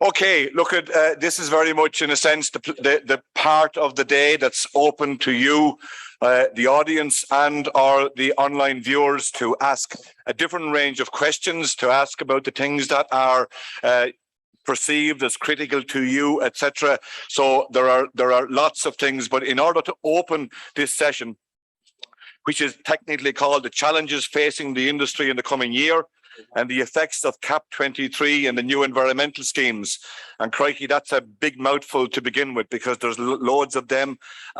Okay, look at this is very much, in a sense, the part of the day that's open to you, the audience, and or the online viewers, to ask a different range of questions, to ask about the things that are perceived as critical to you, etc. So there are lots of things, but in order to open this session, which is technically called the challenges facing the industry in the coming year, and the effects of CAP 23 and the new environmental schemes. And crikey, that's a big mouthful to begin with, because there's loads of them.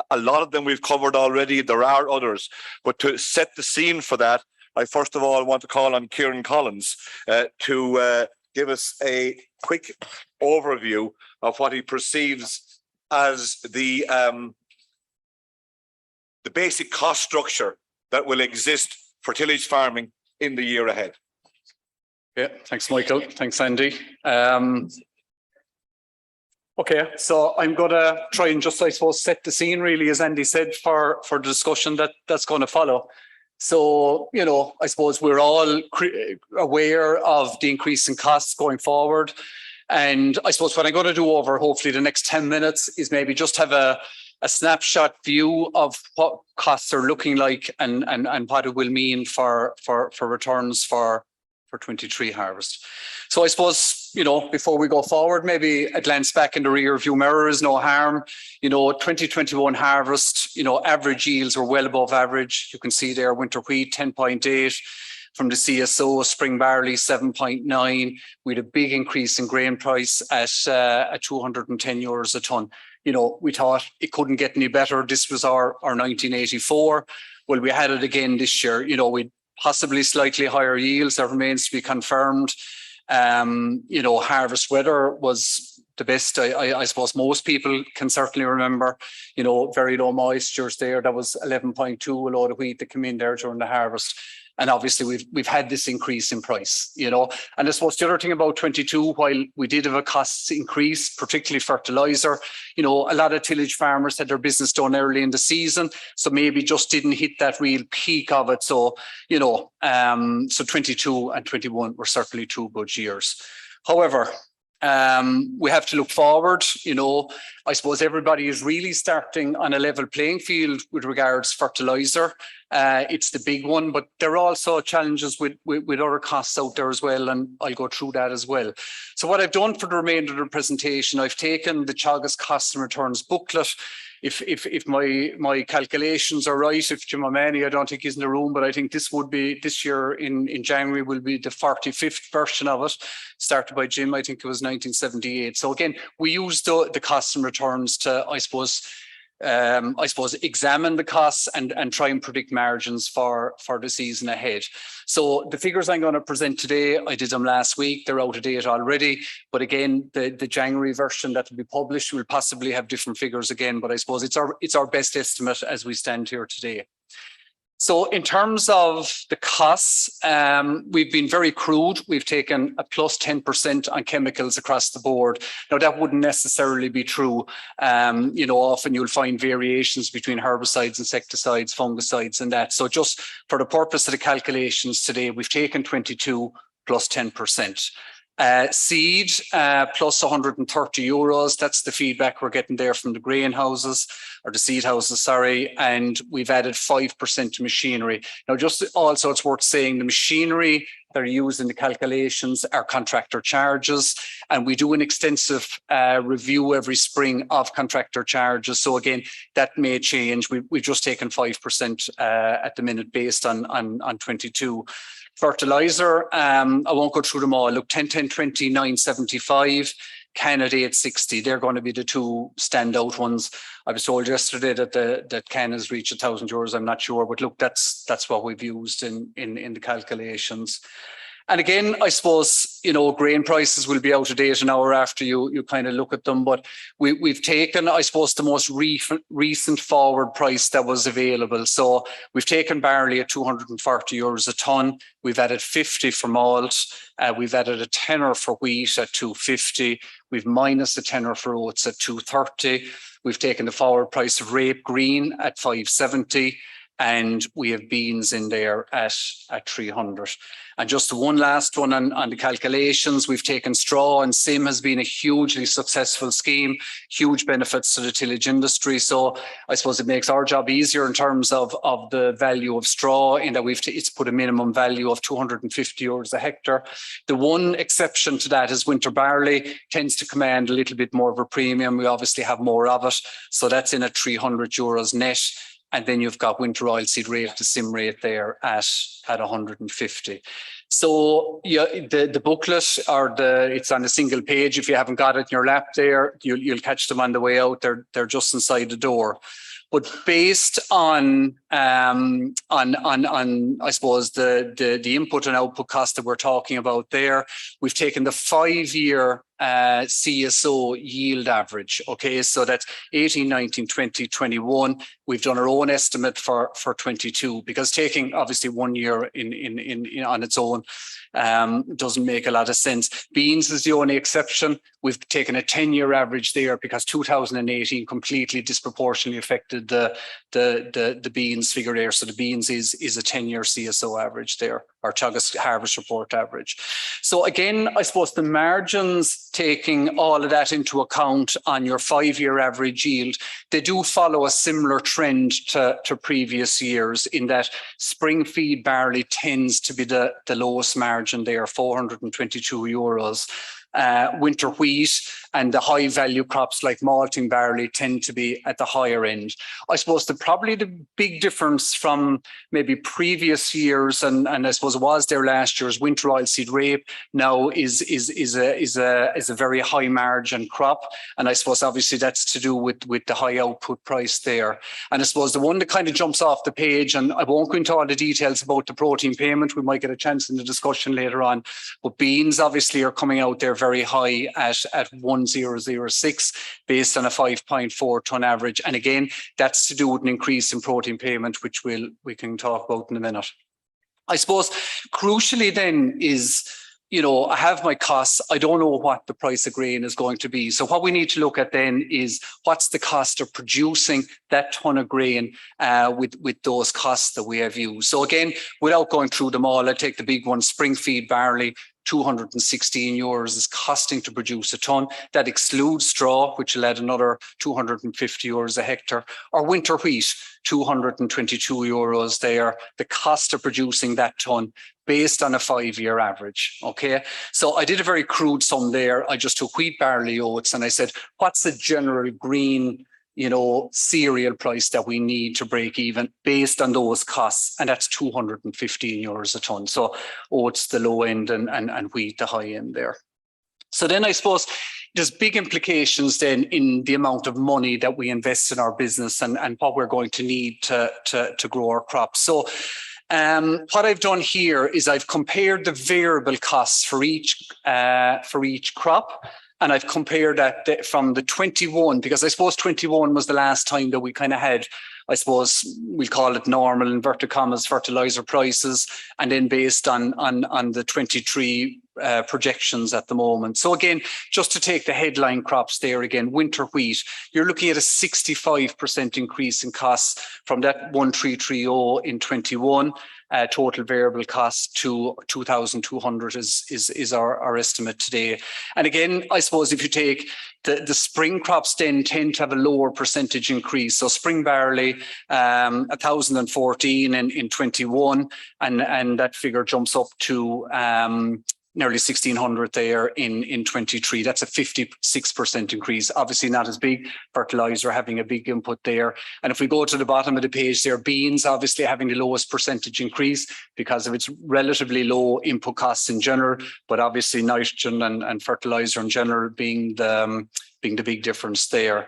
A lot of them we've covered already. There are others. But to set the scene for that, I first of all want to call on Kieran Collins to give us a quick overview of what he perceives as the basic cost structure that will exist for tillage farming in the year ahead. Yeah, thanks, Michael. Thanks, Andy. Okay, so I'm going to try and just, I suppose, set the scene, really, as Andy said, for the discussion that's going to follow. So, you know, I suppose we're all aware of the increase in costs going forward. And I suppose what I'm going to do over, hopefully, the next 10 minutes is maybe just have a snapshot view of what costs are looking like and what it will mean for returns for 23 harvest. So I suppose, you know, before we go forward, maybe a glance back in the rear view mirror is no harm. You know, 2021 harvest, you know, average yields were well above average. You can see there winter wheat 10.8 from the CSO, spring barley 7.9. We had a big increase in grain price at 210 euros a tonne. You know, we thought it couldn't get any better. This was our 1984. Well, we had it again this year. You know, we possibly slightly higher yields. That remains to be confirmed. You know, harvest weather was the best. I suppose most people can certainly remember. You know, very low moistures there. That was 11.2 a load of wheat that came in there during the harvest. And obviously we've had this increase in price, you know. And I suppose the other thing about 22, while we did have a cost increase, particularly fertilizer, you know, a lot of tillage farmers had their business done early in the season, so maybe just didn't hit that real peak of it. So, you know, so 22 and 21 were certainly two good years. However, we have to look forward. You know, I suppose everybody is really starting on a level playing field with regards fertilizer. It's the big one, but there are also challenges with other costs out there as well, and I'll go through that as well. So what I've done for the remainder of the presentation, I've taken the Teagasc costs and returns booklet. If my calculations are right, if Jim O'Mahony, I don't think he's in the room, but I think this would be, this year in January will be the 45th version of it, started by Jim, I think it was 1978. So again, we use the costs and returns to, I suppose, examine the costs and try and predict margins for the season ahead. So the figures I'm going to present today, I did them last week. They're out of date already. But again, the January version that will be published will possibly have different figures again. But I suppose it's our best estimate as we stand here today. So in terms of the costs, we've been very crude. We've taken a plus 10% on chemicals across the board. Now, that wouldn't necessarily be true. You know, often you'll find variations between herbicides, insecticides, fungicides, and that. So just for the purpose of the calculations today, we've taken 22 plus 10%. Seed plus 130 euros. That's the feedback we're getting there from the grain houses, or the seed houses, sorry. And we've added 5% to machinery. Now, just also it's worth saying the machinery that are used in the calculations are contractor charges, and we do an extensive review every spring of contractor charges. So again, that may change. We've just taken 5% at the minute based on 22. Fertilizer, I won't go through them all. Look, 10, 10, 20, 975, Canada 860. They're going to be the two standout ones. I was told yesterday that Canada's reached €1,000. I'm not sure, but look, that's what we've used in the calculations. And again, I suppose, you know, grain prices will be out of date an hour after you kind of look at them. But we've taken, I suppose, the most recent forward price that was available. So we've taken barley at 240 euros a tonne. We've added 50 for malt. We've added a tenner for wheat at 250. We've minus a tenner for oats at 230. We've taken the forward price of rape green at 570. and we have beans in there at 300. And just one last one on the calculations, we've taken straw, and SIM has been a hugely successful scheme, huge benefits to the tillage industry. So I suppose it makes our job easier in terms of the value of straw, in that it's put a minimum value of €250 a hectare. The one exception to that is winter barley tends to command a little bit more of a premium. We obviously have more of it, so that's in at €300 net. And then you've got winter oilseed rape, the SIM rate there at 150. So yeah, the booklet it's on a single page. If you haven't got it in your lap there, you'll catch them on the way out. They're just inside the door. But based on I suppose the input and output cost that we're talking about there, we've taken the 5-year CSO yield average. Okay, so that's 18, 19, 20, 21. We've done our own estimate for 22, because taking obviously 1 year in on its own doesn't make a lot of sense. Beans is the only exception. We've taken a 10-year average there because 2018 completely disproportionately affected the beans figure there. So the beans is a 10-year CSO average there, or Teagasc harvest report average. So again, I suppose the margins, taking all of that into account on your 5-year average yield, they do follow a similar trend to previous years, in that spring feed barley tends to be the lowest margin there, €422. Winter wheat and the high value crops like malting barley tend to be at the higher end. I suppose probably the big difference from maybe previous years, and I suppose it was there last year's winter oilseed rape, now is a very high margin crop. And I suppose obviously that's to do with the high output price there. And I suppose the one that kind of jumps off the page, and I won't go into all the details about the protein payment, we might get a chance in the discussion later on, but beans obviously are coming out there very high at 1006 based on a 5.4 ton average. And again, that's to do with an increase in protein payment, which we can talk about in a minute. I suppose crucially then is, I have my costs. I don't know what the price of grain is going to be. So what we need to look at then is what's the cost of producing that ton of grain with those costs that we have used. So again, without going through them all, I take the big one, spring feed barley. €216 is costing to produce a ton. That excludes straw, which will add another €250 a hectare. Or winter wheat, €222 there, the cost of producing that ton based on a 5-year average. Okay, so I did a very crude sum there. I just took wheat, barley, oats, and I said, what's the general green cereal price that we need to break even based on those costs? And that's €215 a ton. So oats the low end and wheat the high end there. So then I suppose there's big implications then in the amount of money that we invest in our business and what we're going to need to grow our crops. So what I've done here is I've compared the variable costs for each crop. And I've compared that from the 21, because I suppose 21 was the last time that we kind of had, I suppose we'll call it normal, inverted commas, fertilizer prices, and then based on the 23 projections at the moment. So again, just to take the headline crops there again, winter wheat, you're looking at a 65% increase in costs from that 1330 in 21. Total variable cost to 2,200 is our estimate today. And again, I suppose if you take the spring crops, then tend to have a lower percentage increase. So spring barley, 1,014 in 21, and that figure jumps up to nearly 1,600 there in 23. That's a 56% increase. Obviously not as big. Fertilizer having a big input there. And if we go to the bottom of the page there, beans obviously having the lowest percentage increase because of its relatively low input costs in general, but obviously nitrogen and fertilizer in general being the big difference there.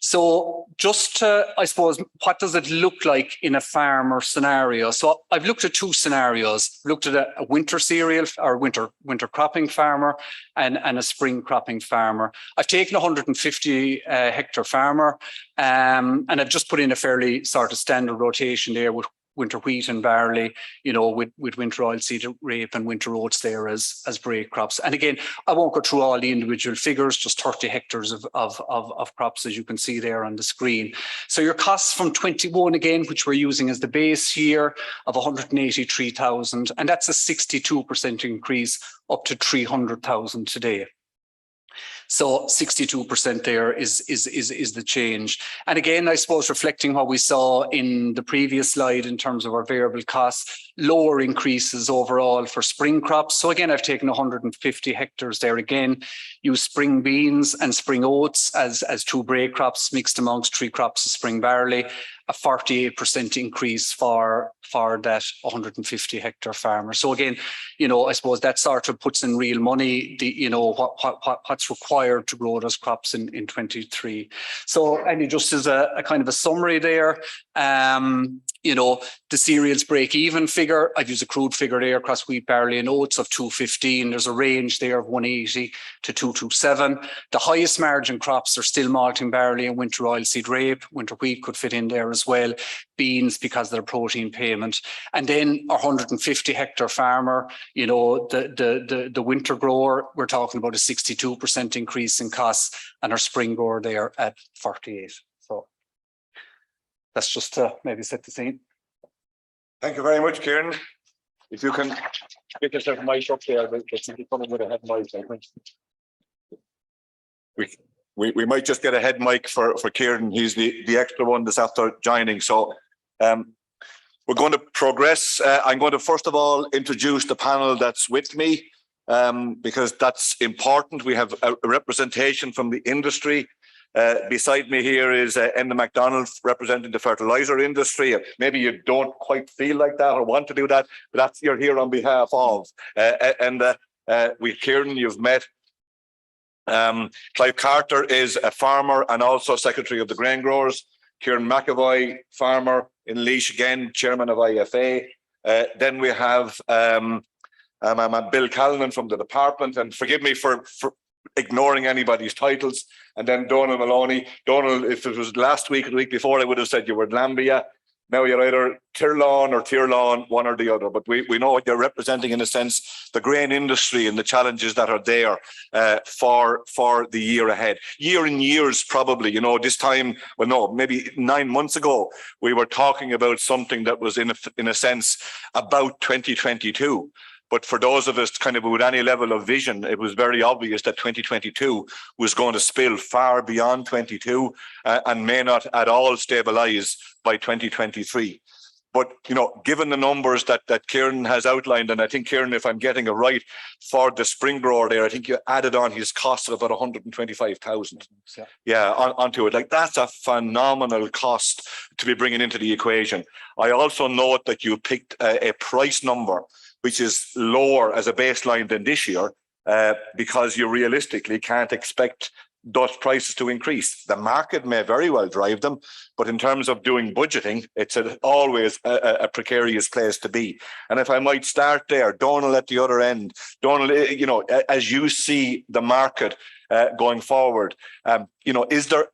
So just to, I suppose, what does it look like in a farmer scenario? So I've looked at two scenarios. I've looked at a winter cereal or winter cropping farmer and a spring cropping farmer. I've taken a 150 hectare farmer and I've just put in a fairly sort of standard rotation there with winter wheat and barley, you know, with winter oilseed rape and winter oats there as break crops. And again, I won't go through all the individual figures, just 30 hectares of crops, as you can see there on the screen. So your costs from 21 again, which we're using as the base here, of 183,000, and that's a 62% increase up to 300,000 today. So 62% there is the change. And again, I suppose reflecting what we saw in the previous slide in terms of our variable costs, lower increases overall for spring crops. So again, I've taken 150 hectares there again, use spring beans and spring oats as two break crops mixed amongst 3 crops of spring barley, a 48% increase for that 150 hectare farmer. So again, you know, I suppose that sort of puts in real money, you know, what's required to grow those crops in 23. So, and just as a kind of a summary there, you know, the cereals break even figure, I've used a crude figure there across wheat, barley and oats of 215. There's a range there of 180 to 227. The highest margin crops are still malting barley and winter oilseed rape. Winter wheat could fit in there as well. Beans because of their protein payment. And then our 150 hectare farmer, you know, the winter grower, we're talking about a 62% increase in costs, and our spring grower there at 48. So that's just to maybe set the scene. Thank you very much, Kieran. If you can pick yourself a mic up there, but you're coming with a head mic, I think. We might just get a head mic for Kieran. He's the extra one this after joining. So we're going to progress. I'm going to first of all introduce the panel that's with me, because that's important. We have a representation from the industry. Beside me here is Enda MacDonald representing the fertilizer industry. Maybe you don't quite feel like that or want to do that, but that's you're here on behalf of. With Kieran, you've met. Clive Carter is a farmer and also secretary of the grain growers. Kieran McAvoy, farmer in Laois again, chairman of IFA. Then we have Bill Callanan from the department, and forgive me for ignoring anybody's titles. And then Donald Maloney. Donald, if it was last week or the week before, I would have said you were Lambia. Now you're either Tirlawn or Tirlawn, one or the other. But we know what you're representing, in a sense, the grain industry and the challenges that are there for the year ahead. Year in years, probably, you know, this time, well, no, maybe 9 months ago, we were talking about something that was in a sense about 2022. But for those of us kind of with any level of vision, it was very obvious that 2022 was going to spill far beyond 22 and may not at all stabilise by 2023. But, you know, given the numbers that Kieran has outlined, and I think, Kieran, if I'm getting it right, for the spring grower there, I think you added on his cost of about 125,000. Yeah, onto it. Like, that's a phenomenal cost to be bringing into the equation. I also note that you picked a price number which is lower as a baseline than this year, because you realistically can't expect those prices to increase. The market may very well drive them, but in terms of doing budgeting, it's always a precarious place to be. And if I might start there, Donald at the other end, Donald, you know, as you see the market going forward, you know, is there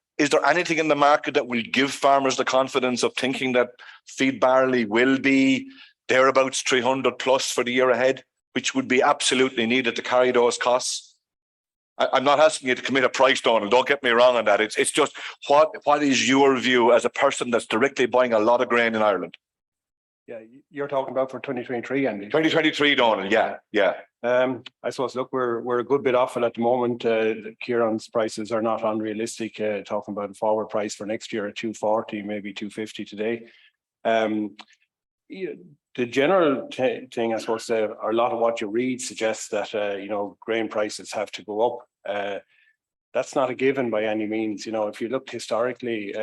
anything in the market that will give farmers the confidence of thinking that feed barley will be thereabouts 300 plus for the year ahead, which would be absolutely needed to carry those costs? I'm not asking you to commit a price, Donald. Don't get me wrong on that. It's just what is your view as a person that's directly buying a lot of grain in Ireland? Yeah, you're talking about for 2023, Andy. 2023, Donald. Yeah. I suppose, look, we're a good bit off it at the moment. Kieran's prices are not unrealistic. Talking about a forward price for next year at 240, maybe 250 today. The general thing, I suppose, a lot of what you read suggests that, you know, grain prices have to go up. That's not a given by any means. You know, if you look historically,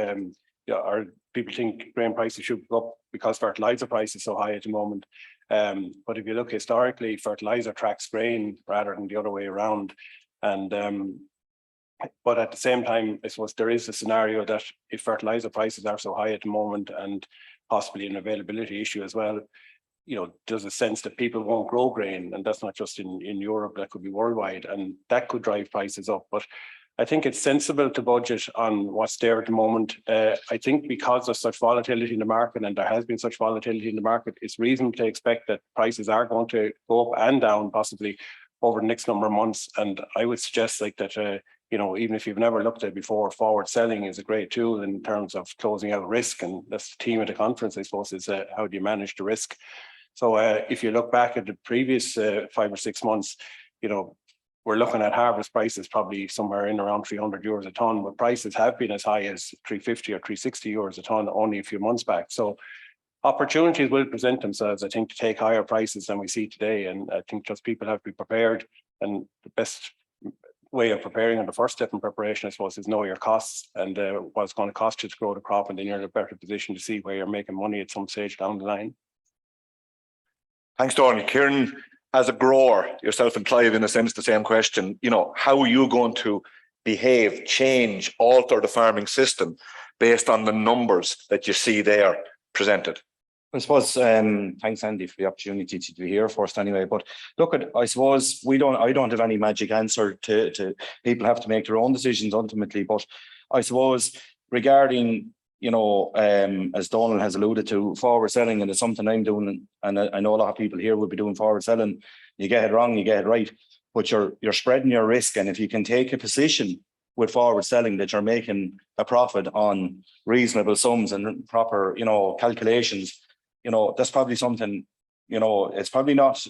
people think grain prices should go up because fertilizer price is so high at the moment. But if you look historically, fertilizer tracks grain rather than the other way around. And but at the same time, I suppose there is a scenario that if fertilizer prices are so high at the moment, and possibly an availability issue as well, you know, there's a sense that people won't grow grain, and that's not just in Europe, that could be worldwide, and that could drive prices up. But I think it's sensible to budget on what's there at the moment. I think because of such volatility in the market, and there has been such volatility in the market, it's reasonable to expect that prices are going to go up and down possibly over the next number of months. And I would suggest like that, you know, even if you've never looked at it before, forward selling is a great tool in terms of closing out risk. And that's the theme of the conference, I suppose, is how do you manage the risk? So if you look back at the previous 5 or 6 months, you know, we're looking at harvest prices probably somewhere in around €300 a ton, but prices have been as high as 350 or 360 euros a ton only a few months back. So opportunities will present themselves, I think, to take higher prices than we see today. And I think just people have to be prepared. And the best way of preparing, and the first step in preparation, I suppose, is know your costs and what it's going to cost you to grow the crop. And then you're in a better position to see where you're making money at some stage down the line. Thanks, Donald. Kieran, as a grower, yourself and Clive, in a sense, the same question, you know, how are you going to behave, change, alter the farming system based on the numbers that you see there presented? I suppose, thanks, Andy, for the opportunity to be here first anyway. But look, I suppose I don't have any magic answer to people have to make their own decisions ultimately. But I suppose regarding, you know, as Donald has alluded to, forward selling, and it's something I'm doing, and I know a lot of people here will be doing forward selling. You get it wrong, you get it right, but you're spreading your risk. And if you can take a position with forward selling that you're making a profit on reasonable sums and proper, you know, calculations, you know, that's probably something, you know, it's probably not,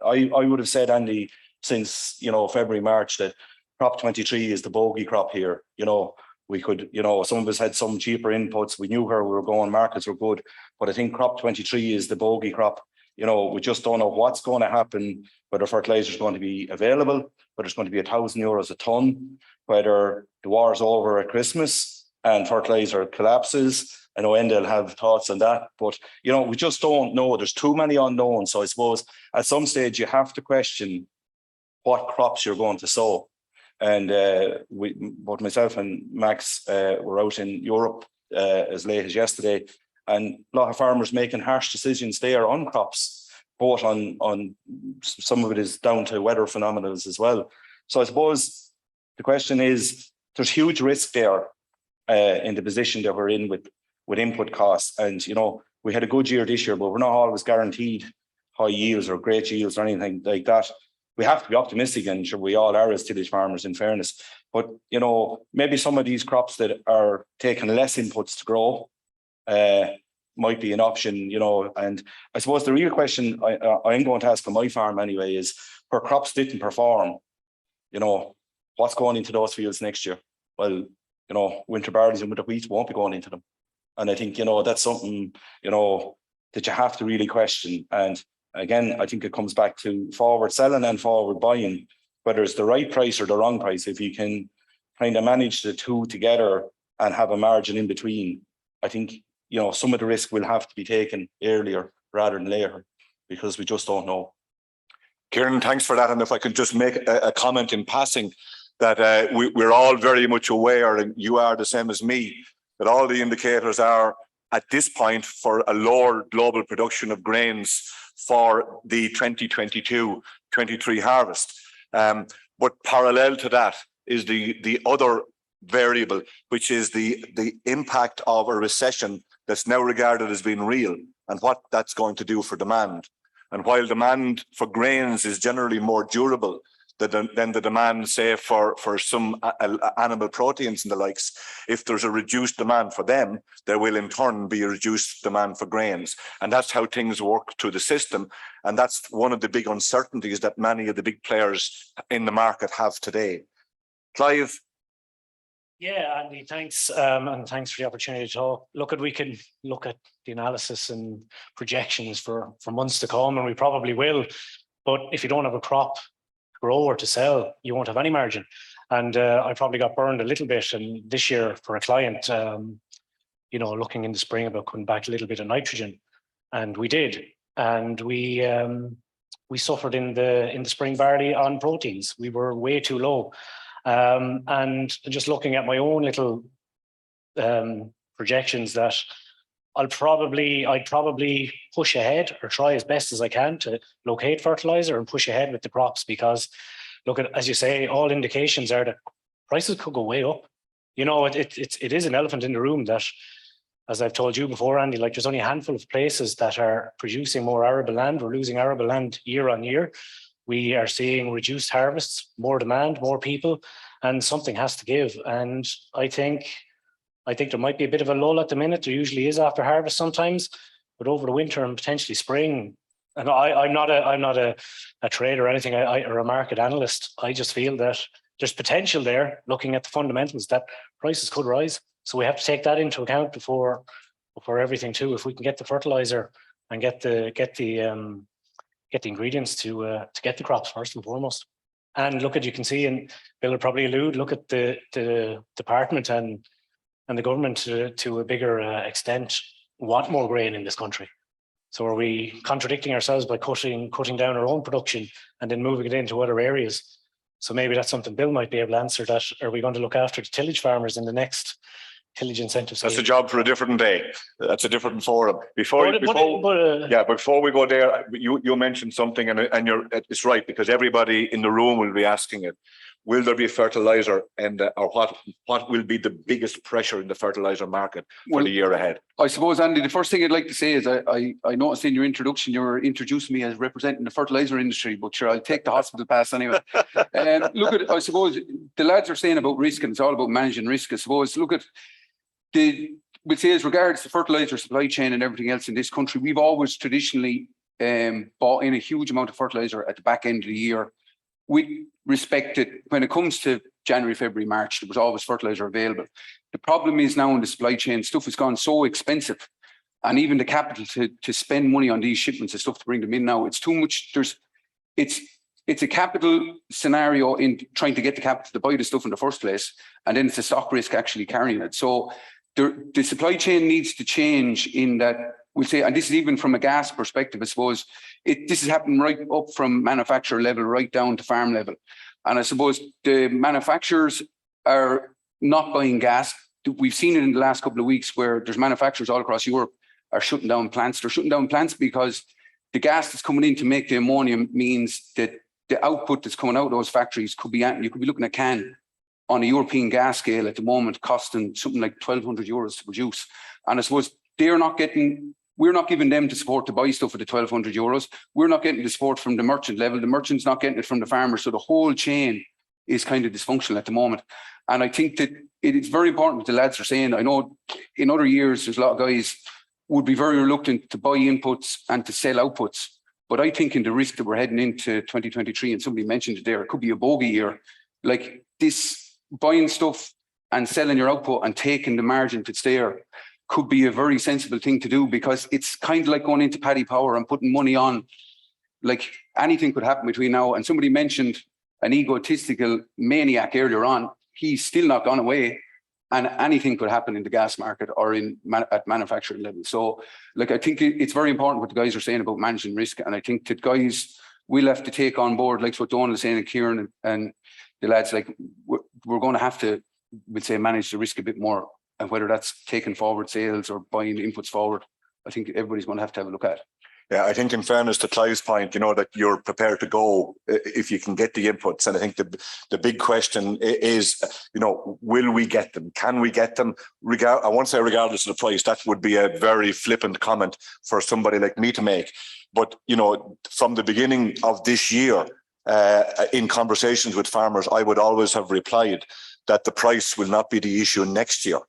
I would have said, Andy, since, you know, February, March, that crop 23 is the bogey crop here. You know, we could, you know, some of us had some cheaper inputs. We knew where we were going, markets were good, but I think crop 23 is the bogey crop. You know, we just don't know what's going to happen, whether fertilizer is going to be available, whether it's going to be €1,000 a ton, whether the war is over at Christmas and fertilizer collapses. I know Enda will have thoughts on that, but, you know, we just don't know. There's too many unknowns. So I suppose at some stage you have to question what crops you're going to sow. And both myself and Max were out in Europe as late as yesterday, and a lot of farmers making harsh decisions there on crops, both on some of it is down to weather phenomena as well. So I suppose the question is, there's huge risk there in the position that we're in with input costs. And, you know, we had a good year this year, but we're not always guaranteed high yields or great yields or anything like that. We have to be optimistic, and sure we all are as tillage farmers, in fairness. But, you know, maybe some of these crops that are taking less inputs to grow might be an option, you know. And I suppose the real question I'm going to ask on my farm anyway is, where crops didn't perform, you know, what's going into those fields next year? Well, you know, winter barley and winter wheat won't be going into them. And I think, you know, that's something, you know, that you have to really question. And again, I think it comes back to forward selling and forward buying, whether it's the right price or the wrong price. If you can kind of manage the two together and have a margin in between, I think, you know, some of the risk will have to be taken earlier rather than later, because we just don't know. Kieran, thanks for that. And if I could just make a comment in passing, that we're all very much aware, and you are the same as me, that all the indicators are at this point for a lower global production of grains for the 2022-23 harvest. But parallel to that is the other variable, which is the impact of a recession that's now regarded as being real, and what that's going to do for demand. And while demand for grains is generally more durable than the demand, say, for some animal proteins and the likes, if there's a reduced demand for them, there will in turn be a reduced demand for grains. And that's how things work through the system. And that's one of the big uncertainties that many of the big players in the market have today. Clive? Yeah, Andy, thanks. And thanks for the opportunity to talk. We can look at the analysis and projections for months to come, and we probably will. But if you don't have a crop grow or to sell, you won't have any margin. And I probably got burned a little bit. And this year for a client, you know, looking in the spring about coming back a little bit of nitrogen, and we did. And we suffered in the spring barley on proteins. We were way too low. And just looking at my own little projections, that I'd probably push ahead or try as best as I can to locate fertilizer and push ahead with the crops, because look at, as you say, all indications are that prices could go way up. You know, it is an elephant in the room that, as I've told you before, Andy, like there's only a handful of places that are producing more arable land. We're losing arable land year on year. We are seeing reduced harvests, more demand, more people, and something has to give. And I think there might be a bit of a lull at the minute. There usually is after harvest sometimes, but over the winter and potentially spring. And I'm not a trader or anything, or a market analyst. I just feel that there's potential there, looking at the fundamentals, that prices could rise. So we have to take that into account before everything too. If we can get the fertilizer and get the ingredients to get the crops first and foremost. And look at, you can see, and Bill will probably allude, look at the department and the government to a bigger extent want more grain in this country. So are we contradicting ourselves by cutting down our own production and then moving it into other areas? So maybe that's something Bill might be able to answer. That are we going to look after the tillage farmers in the next tillage incentives? That's a job for a different day. That's a different forum. Before we go there, you mentioned something, and it's right, because everybody in the room will be asking it. Will there be fertilizer, and or what will be the biggest pressure in the fertilizer market for the year ahead? I suppose, Andy, the first thing I'd like to say is I noticed in your introduction you were introducing me as representing the fertilizer industry, but sure, I'll take the hospital pass anyway. Look at, I suppose the lads are saying about risk, and it's all about managing risk. I suppose look at we'll say as regards the fertilizer supply chain and everything else in this country, we've always traditionally bought in a huge amount of fertilizer at the back end of the year. We respected, when it comes to January, February, March, there was always fertilizer available. The problem is now in the supply chain, stuff has gone so expensive, and even the capital to spend money on these shipments and stuff to bring them in now, it's too much. It's a capital scenario in trying to get the capital to buy the stuff in the first place, and then it's a stock risk actually carrying it. So the supply chain needs to change in that, we'll say, and this is even from a gas perspective, I suppose, this is happening right up from manufacturer level right down to farm level. And I suppose the manufacturers are not buying gas. We've seen it in the last couple of weeks where there's manufacturers all across Europe are shutting down plants. They're shutting down plants because the gas that's coming in to make the ammonia means that the output that's coming out of those factories could be, you could be looking at a can on a European gas scale at the moment costing something like 1,200 euros to produce. And I suppose we're not giving them the support to buy stuff at the 1,200 euros. We're not getting the support from the merchant level. The merchant's not getting it from the farmer. So the whole chain is kind of dysfunctional at the moment. And I think that it's very important what the lads are saying. I know in other years, there's a lot of guys would be very reluctant to buy inputs and to sell outputs. But I think in the risk that we're heading into 2023, and somebody mentioned it there, it could be a bogey year. Like this, buying stuff and selling your output and taking the margin that's there could be a very sensible thing to do, because it's kind of like going into Paddy Power and putting money on. Like anything could happen between now, and somebody mentioned an egotistical maniac earlier on. He's still not gone away, and anything could happen in the gas market or at manufacturing level. So like, I think it's very important what the guys are saying about managing risk, and I think that guys will have to take on board, like what Donald is saying, and Kieran and the lads, like we're going to have to, we'll say, manage the risk a bit more, and whether that's taking forward sales or buying inputs forward, I think everybody's going to have a look at. Yeah, I think in fairness to Clive's point, you know, that you're prepared to go if you can get the inputs. And I think the big question is, you know, will we get them? Can we get them? I won't say regardless of the price. That would be a very flippant comment for somebody like me to make. But, you know, from the beginning of this year, in conversations with farmers, I would always have replied that the price will not be the issue next year.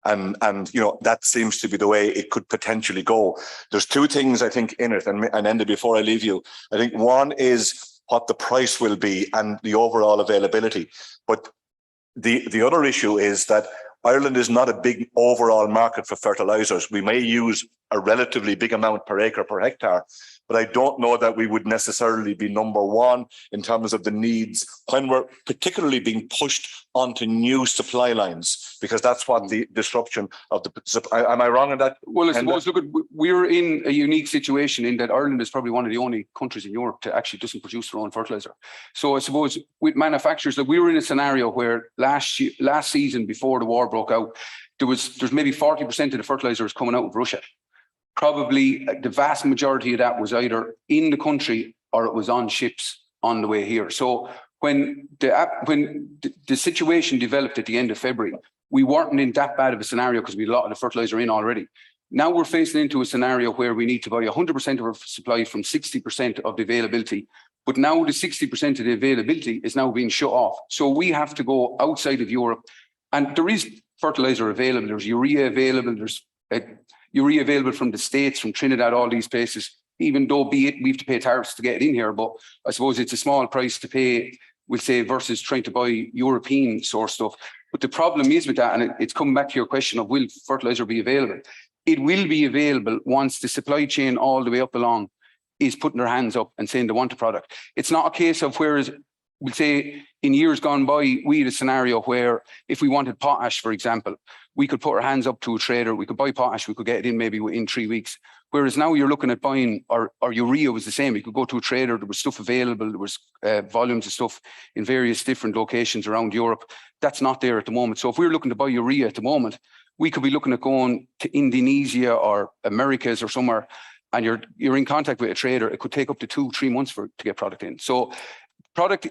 And you know, that seems to be the way it could potentially go. There's two things I think in it, and Enda, before I leave you, I think one is what the price will be and the overall availability. But the other issue is that Ireland is not a big overall market for fertilizers. We may use a relatively big amount per acre per hectare, but I don't know that we would necessarily be number one in terms of the needs when we're particularly being pushed onto new supply lines, because that's what the disruption of the, am I wrong in that? Well, I suppose, look, we're in a unique situation in that Ireland is probably one of the only countries in Europe to actually doesn't produce their own fertilizer. So I suppose with manufacturers, like we were in a scenario where last season before the war broke out, there's maybe 40% of the fertilizer was coming out of Russia. Probably the vast majority of that was either in the country or it was on ships on the way here. So when the situation developed at the end of February, we weren't in that bad of a scenario because we had a lot of the fertilizer in already. Now we're facing into a scenario where we need to buy 100% of our supply from 60% of the availability. But now the 60% of the availability is now being shut off. So we have to go outside of Europe. And there is fertilizer available. There's urea available. There's urea available from the States, from Trinidad, all these places, even though be it we have to pay tariffs to get it in here. But I suppose it's a small price to pay, we'll say, versus trying to buy European source stuff. But the problem is with that, and it's coming back to your question of will fertilizer be available? It will be available once the supply chain all the way up along is putting their hands up and saying they want a product. It's not a case of whereas we'll say in years gone by, we had a scenario where if we wanted potash, for example, we could put our hands up to a trader, we could buy potash, we could get it in maybe in 3 weeks. Whereas now you're looking at buying, or urea was the same. You could go to a trader, there was stuff available, there was volumes of stuff in various different locations around Europe. That's not there at the moment. So if we're looking to buy urea at the moment, we could be looking at going to Indonesia or Americas or somewhere, and you're in contact with a trader. It could take up to 2-3 months to get product in. So product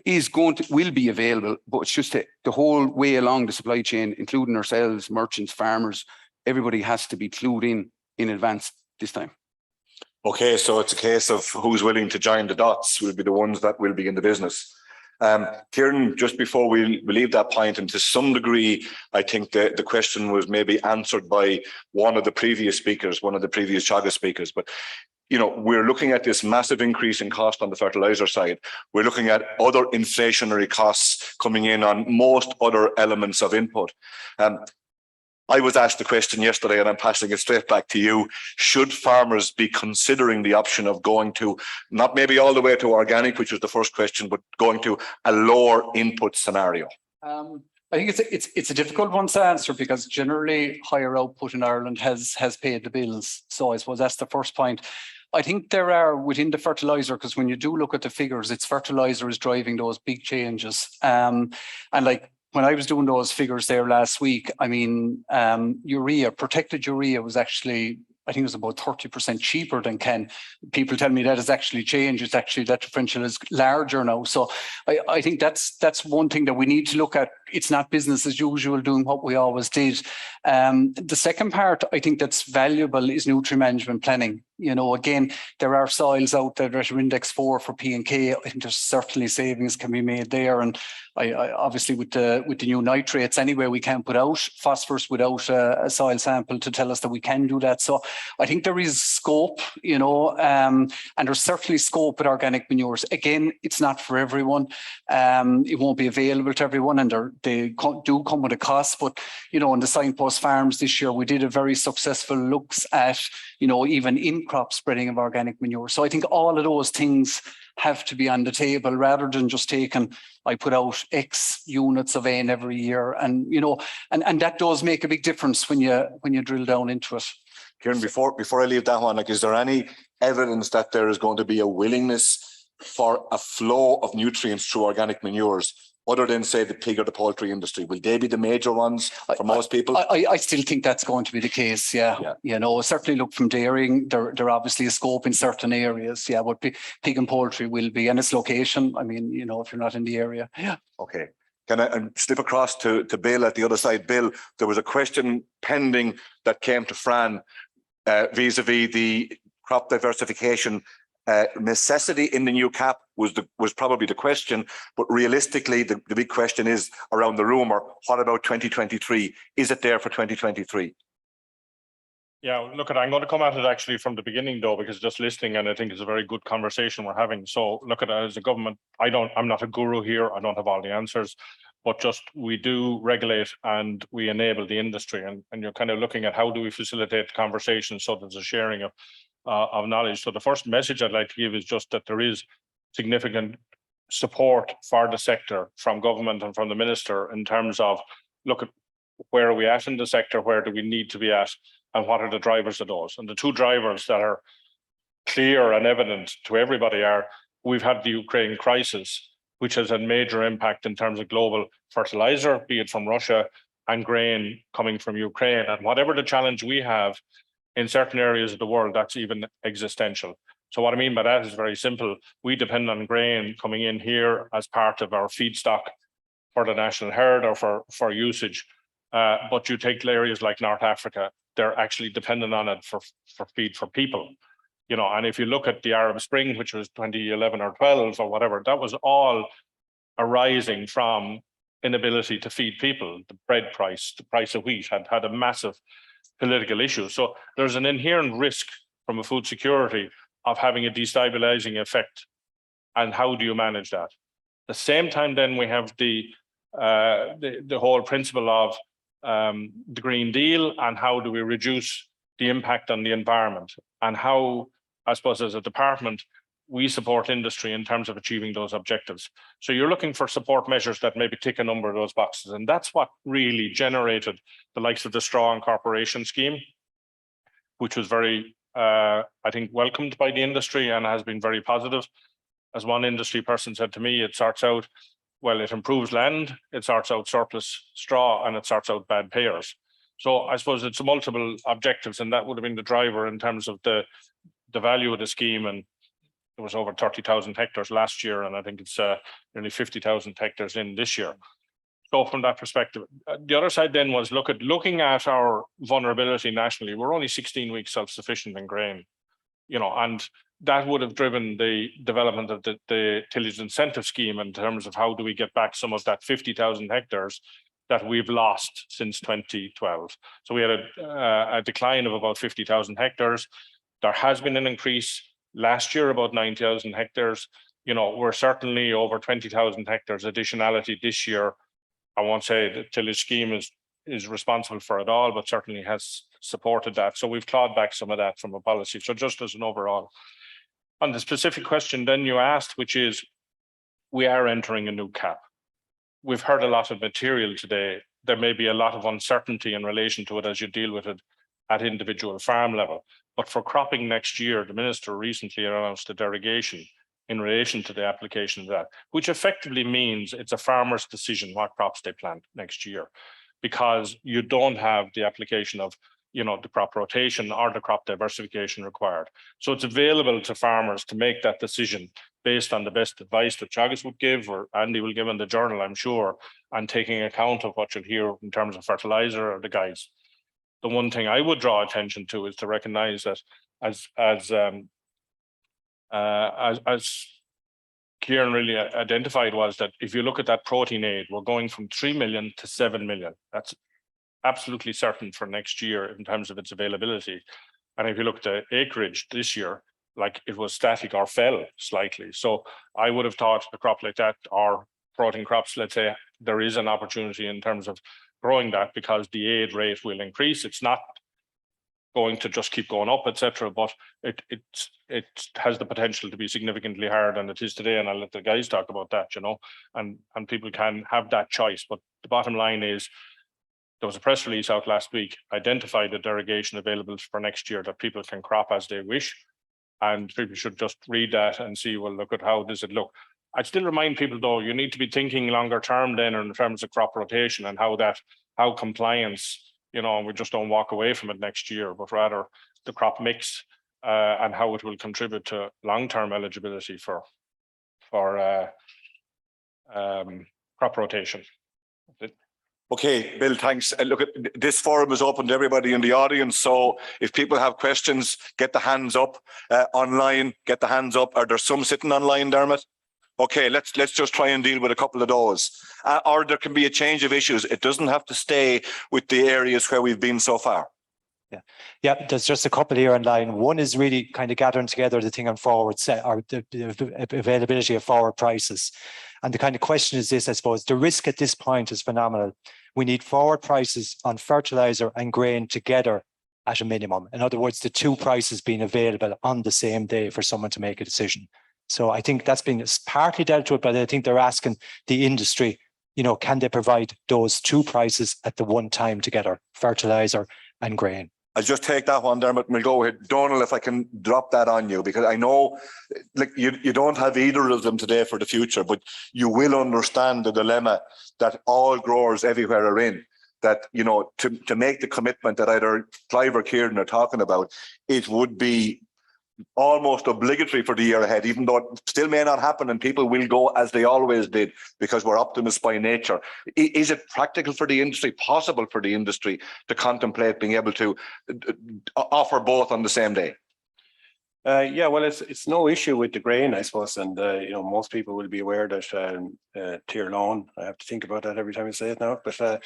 will be available, but it's just the whole way along the supply chain, including ourselves, merchants, farmers, everybody has to be clued in advance this time. Okay, so it's a case of who's willing to join the dots will be the ones that will be in the business. Kieran, just before we leave that point, and to some degree, I think the question was maybe answered by one of the previous speakers, one of the previous Teagasc speakers, but you know, we're looking at this massive increase in cost on the fertilizer side. We're looking at other inflationary costs coming in on most other elements of input. I was asked the question yesterday, and I'm passing it straight back to you. Should farmers be considering the option of going to, not maybe all the way to organic, which was the first question, but going to a lower input scenario? I think it's a difficult one to answer because generally higher output in Ireland has paid the bills. So I suppose that's the first point. I think there are within the fertilizer, because when you do look at the figures, it's fertilizer is driving those big changes. And like, when I was doing those figures there last week, I mean, urea, protected urea was actually, I think it was about 30% cheaper than Ken. People tell me that has actually changed. It's actually, that differential is larger now. So I think that's one thing that we need to look at. It's not business as usual doing what we always did. The second part I think that's valuable is nutrient management planning. You know, again, there are soils out there that are index 4 for P and K. I think there's certainly savings can be made there. And I obviously with the new nitrates anyway, we can put out phosphorus without a soil sample to tell us that we can do that. So I think there is scope, you know, and there's certainly scope with organic manures. Again, it's not for everyone. It won't be available to everyone, and they do come with a cost. But, you know, on the Signpost Farms this year, we did a very successful looks at, you know, even in-crop spreading of organic manure. So I think all of those things have to be on the table rather than just taking, I put out X units of N every year. And, you know, and that does make a big difference when you drill down into it. Kieran, before I leave that one, like, is there any evidence that there is going to be a willingness for a flow of nutrients through organic manures, other than, say, the pig or the poultry industry? Will they be the major ones for most people? I still think that's going to be the case, yeah. You know, certainly look from dairying, there obviously a scope in certain areas, yeah, but pig and poultry will be, and its location, I mean, you know, if you're not in the area, yeah. Okay. Can I slip across to Bill at the other side? Bill, there was a question pending that came to Fran vis-a-vis the crop diversification necessity in the new cap was probably the question, but realistically the big question is around the rumour, what about 2023? Is it there for 2023? Yeah, look, I'm going to come at it actually from the beginning though, because just listening, and I think it's a very good conversation we're having. So look at it as a government. I'm not a guru here. I don't have all the answers, but just we do regulate and we enable the industry, and you're kind of looking at how do we facilitate the conversation so there's a sharing of knowledge. So the first message I'd like to give is just that there is significant support for the sector from government and from the minister in terms of, look at where are we at in the sector, where do we need to be at, and what are the drivers of those. And the two drivers that are clear and evident to everybody are, we've had the Ukraine crisis, which has had major impact in terms of global fertilizer, be it from Russia, and grain coming from Ukraine. And whatever the challenge we have in certain areas of the world, that's even existential. So what I mean by that is very simple. We depend on grain coming in here as part of our feedstock for the national herd or for usage. But you take areas like North Africa, they're actually dependent on it for feed for people. You know, and if you look at the Arab Spring, which was 2011 or 12 or whatever, that was all arising from inability to feed people. The bread price, the price of wheat had a massive political issue. So there's an inherent risk from a food security of having a destabilizing effect. And how do you manage that? At the same time, then we have the whole principle of the Green Deal and how do we reduce the impact on the environment, and how, I suppose, as a department, we support industry in terms of achieving those objectives. So you're looking for support measures that maybe tick a number of those boxes. And that's what really generated the likes of the Straw and Corporation scheme, which was very, I think, welcomed by the industry and has been very positive. As one industry person said to me, it sorts out, well, it improves land, it sorts out surplus straw, and it sorts out bad payers. So I suppose it's multiple objectives, and that would have been the driver in terms of the value of the scheme. And it was over 30,000 hectares last year, and I think it's nearly 50,000 hectares in this year. So from that perspective, the other side then was looking at our vulnerability nationally. We're only 16 weeks self-sufficient in grain, you know, and that would have driven the development of the tillage incentive scheme in terms of how do we get back some of that 50,000 hectares that we've lost since 2012. So we had a decline of about 50,000 hectares. There has been an increase last year, about 9,000 hectares. You know, we're certainly over 20,000 hectares additionality this year. I won't say the tillage scheme is responsible for it all, but certainly has supported that. So we've clawed back some of that from a policy. So just as an overall. On the specific question then you asked, which is, we are entering a new CAP. We've heard a lot of material today. There may be a lot of uncertainty in relation to it as you deal with it at individual farm level. But for cropping next year, the minister recently announced a derogation in relation to the application of that, which effectively means it's a farmer's decision what crops they plant next year, because you don't have the application of, you know, the crop rotation or the crop diversification required. So it's available to farmers to make that decision based on the best advice that Teagasc would give, or Andy will give in the journal, I'm sure, and taking account of what you'll hear in terms of fertilizer or the guides. The one thing I would draw attention to is to recognize that as Kieran really identified, was that if you look at that protein aid, we're going from 3 million to 7 million. That's absolutely certain for next year in terms of its availability. And if you look at the acreage this year, like it was static or fell slightly. So I would have thought a crop like that, or protein crops, let's say, there is an opportunity in terms of growing that because the aid rate will increase. It's not going to just keep going up, etc. But it has the potential to be significantly higher than it is today. And I'll let the guys talk about that, you know, and people can have that choice. But the bottom line is, there was a press release out last week, identified a derogation available for next year that people can crop as they wish. And people should just read that and see, well, look at how does it look. I'd still remind people, though, you need to be thinking longer term then in terms of crop rotation and how compliance, you know, we just don't walk away from it next year, but rather the crop mix and how it will contribute to long-term eligibility for crop rotation. Okay, Bill, thanks. Look, this forum is open to everybody in the audience. So if people have questions, get the hands up online, get the hands up. Are there some sitting online, Dermot? Okay, let's just try and deal with a couple of those. Or there can be a change of issues. It doesn't have to stay with the areas where we've been so far. Yeah, there's just a couple here online. One is really kind of gathering together the thing on forward set, or the availability of forward prices. And the kind of question is this, I suppose, the risk at this point is phenomenal. We need forward prices on fertilizer and grain together at a minimum. In other words, the two prices being available on the same day for someone to make a decision. So I think that's been partly dealt with, but I think they're asking the industry, you know, can they provide those two prices at the one time together, fertilizer and grain? I'll just take that one, Dermot, and we'll go ahead. Donal, if I can drop that on you, because I know like you don't have either of them today for the future, but you will understand the dilemma that all growers everywhere are in. That, you know, to make the commitment that either Clive or Kieran are talking about, it would be almost obligatory for the year ahead, even though it still may not happen and people will go as they always did because we're optimists by nature. Is it practical for the industry, possible for the industry to contemplate being able to offer both on the same day? Yeah, well, it's no issue with the grain, I suppose, and you know, most people will be aware that Tier Lawn, I have to think about that every time I say it now, but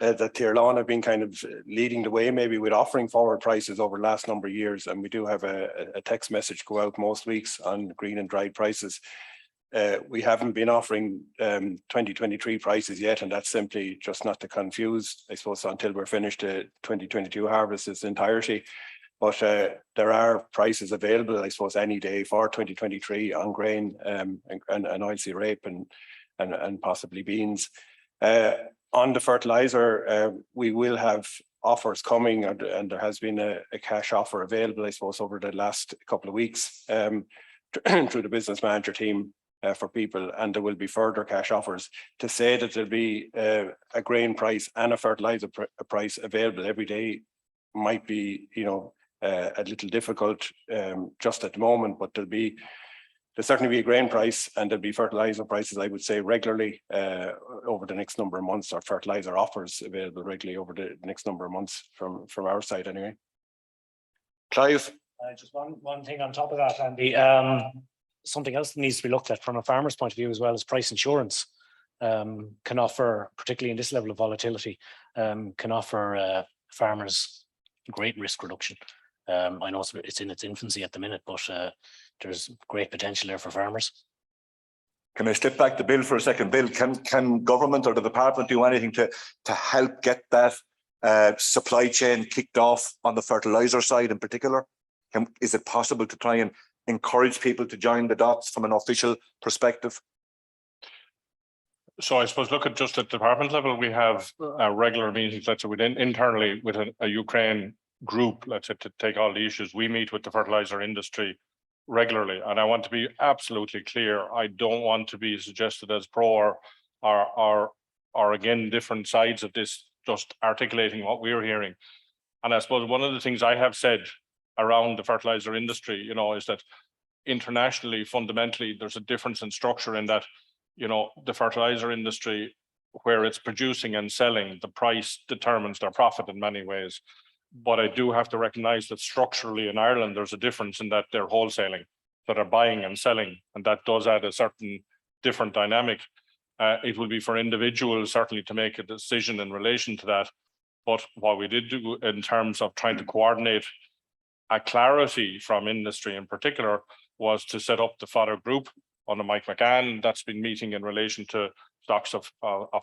that Tier Lawn have been kind of leading the way maybe with offering forward prices over the last number of years, and we do have a text message go out most weeks on green and dried prices. We haven't been offering 2023 prices yet, and that's simply just not to confuse, I suppose, until we're finished the 2022 harvest in its entirety. But there are prices available, I suppose, any day for 2023 on grain and oilseed rape and possibly beans. On the fertilizer, we will have offers coming, and there has been a cash offer available, I suppose, over the last couple of weeks through the business manager team for people, and there will be further cash offers. To say that there'll be a grain price and a fertilizer price available every day might be, you know, a little difficult just at the moment, but there'll certainly be a grain price and there'll be fertilizer prices, I would say, regularly over the next number of months, or fertilizer offers available regularly over the next number of months from our side anyway. Clive? Just one thing on top of that, Andy. Something else that needs to be looked at from a farmer's point of view as well is price insurance. Can offer, particularly in this level of volatility, can offer farmers great risk reduction. I know it's in its infancy at the minute, but there's great potential there for farmers. Can I step back to Bill for a second? Bill, can government or the department do anything to help get that supply chain kicked off on the fertilizer side in particular? Is it possible to try and encourage people to join the dots from an official perspective? So I suppose look at just at department level, we have regular meetings, let's say within internally with a Ukraine group, let's say, to take all the issues. We meet with the fertilizer industry regularly, and I want to be absolutely clear. I don't want to be suggested as pro or again different sides of this, just articulating what we're hearing. And I suppose one of the things I have said around the fertilizer industry, you know, is that internationally, fundamentally, there's a difference in structure in that, you know, the fertilizer industry, where it's producing and selling, the price determines their profit in many ways. But I do have to recognize that structurally in Ireland, there's a difference in that they're wholesaling, that are buying and selling, and that does add a certain different dynamic. It will be for individuals certainly to make a decision in relation to that. But what we did do in terms of trying to coordinate a clarity from industry in particular was to set up the fodder group under Mike McGann. That's been meeting in relation to stocks of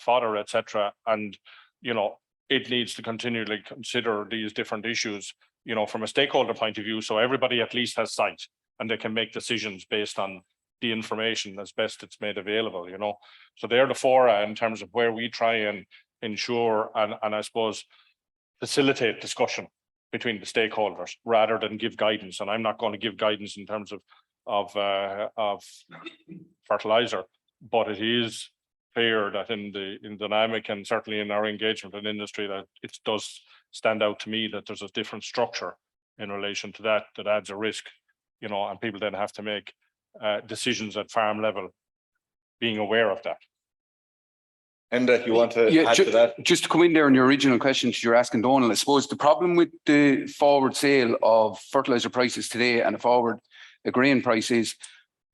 fodder, etc. And, you know, it needs to continually consider these different issues, you know, from a stakeholder point of view, so everybody at least has sight and they can make decisions based on the information as best it's made available, you know. So they're the fora in terms of where we try and ensure and I suppose facilitate discussion between the stakeholders rather than give guidance. And I'm not going to give guidance in terms of fertilizer, but it is clear that in the dynamic and certainly in our engagement in industry that it does stand out to me that there's a different structure in relation to that adds a risk, you know, and people then have to make decisions at farm level being aware of that. And you want to add to that? Just to come in there on your original questions you're asking, Donald, I suppose the problem with the forward sale of fertilizer prices today and the grain price is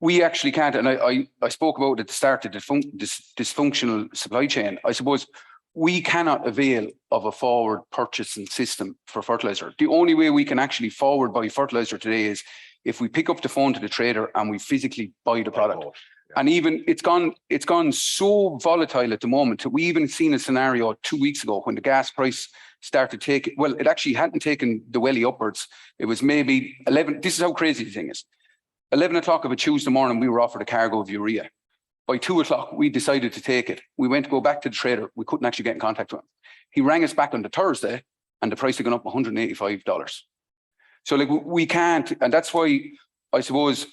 we actually can't, and I spoke about at the start, the dysfunctional supply chain. I suppose we cannot avail of a forward purchasing system for fertilizer. The only way we can actually forward buy fertilizer today is if we pick up the phone to the trader and we physically buy the product. Yeah. And even it's gone so volatile at the moment that we even seen a scenario 2 weeks ago when the gas price started taking, well, it actually hadn't taken the welly upwards. It was maybe 11. This is how crazy the thing is. 11 o'clock of a Tuesday morning, we were offered a cargo of urea. By 2 o'clock, we decided to take it. We went to go back to the trader. We couldn't actually get in contact with him. He rang us back on the Thursday and the price had gone up $185. So like we can't, and that's why I suppose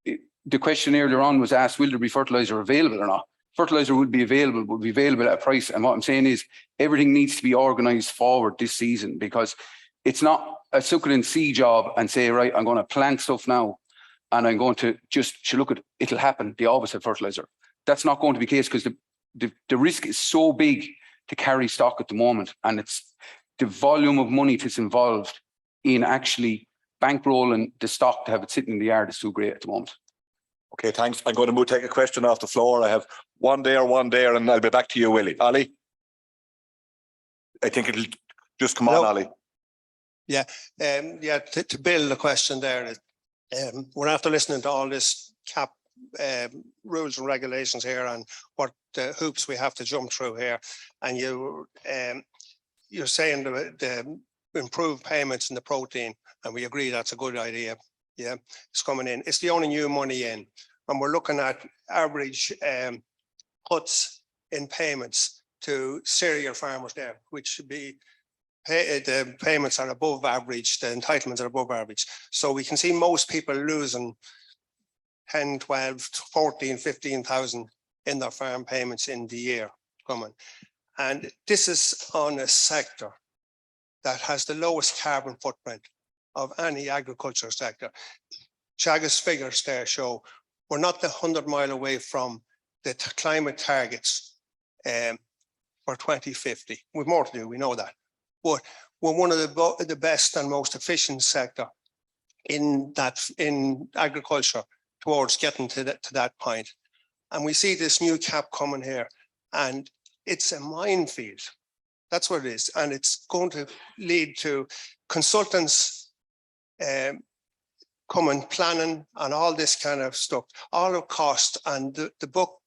the question earlier on was asked, will there be fertilizer available or not? Fertilizer would be available at a price. And what I'm saying is everything needs to be organized forward this season because it's not a suckling seed job and say, right, I'm going to plant stuff now and I'm going to just look at it'll happen. They always have fertilizer. That's not going to be the case because the risk is so big to carry stock at the moment, and it's the volume of money that's involved in actually bankrolling the stock to have it sitting in the yard is too great at the moment. Okay, thanks. I'm going to take a question off the floor. I have one there, and I'll be back to you, Willie. Ali? I think it'll just come on, Ali. Yeah, to build the question there, we're after listening to all this CAP rules and regulations here and what hoops we have to jump through here. And you're saying the improved payments in the protein, and we agree that's a good idea. Yeah, it's coming in. It's the only new money in. And we're looking at average cuts in payments to cereal farmers there, which should be the payments are above average, the entitlements are above average. So we can see most people losing 10, 12, 14, 15,000 in their farm payments in the year coming. And this is on a sector that has the lowest carbon footprint of any agriculture sector. Teagasc figures there show we're not 100 miles away from the climate targets for 2050. We've more to do, we know that. But we're one of the best and most efficient sector in agriculture towards getting to that point. And we see this new cap coming here, and it's a minefield. That's what it is. And it's going to lead to consultants coming, planning, and all this kind of stuff, all of cost, and the buck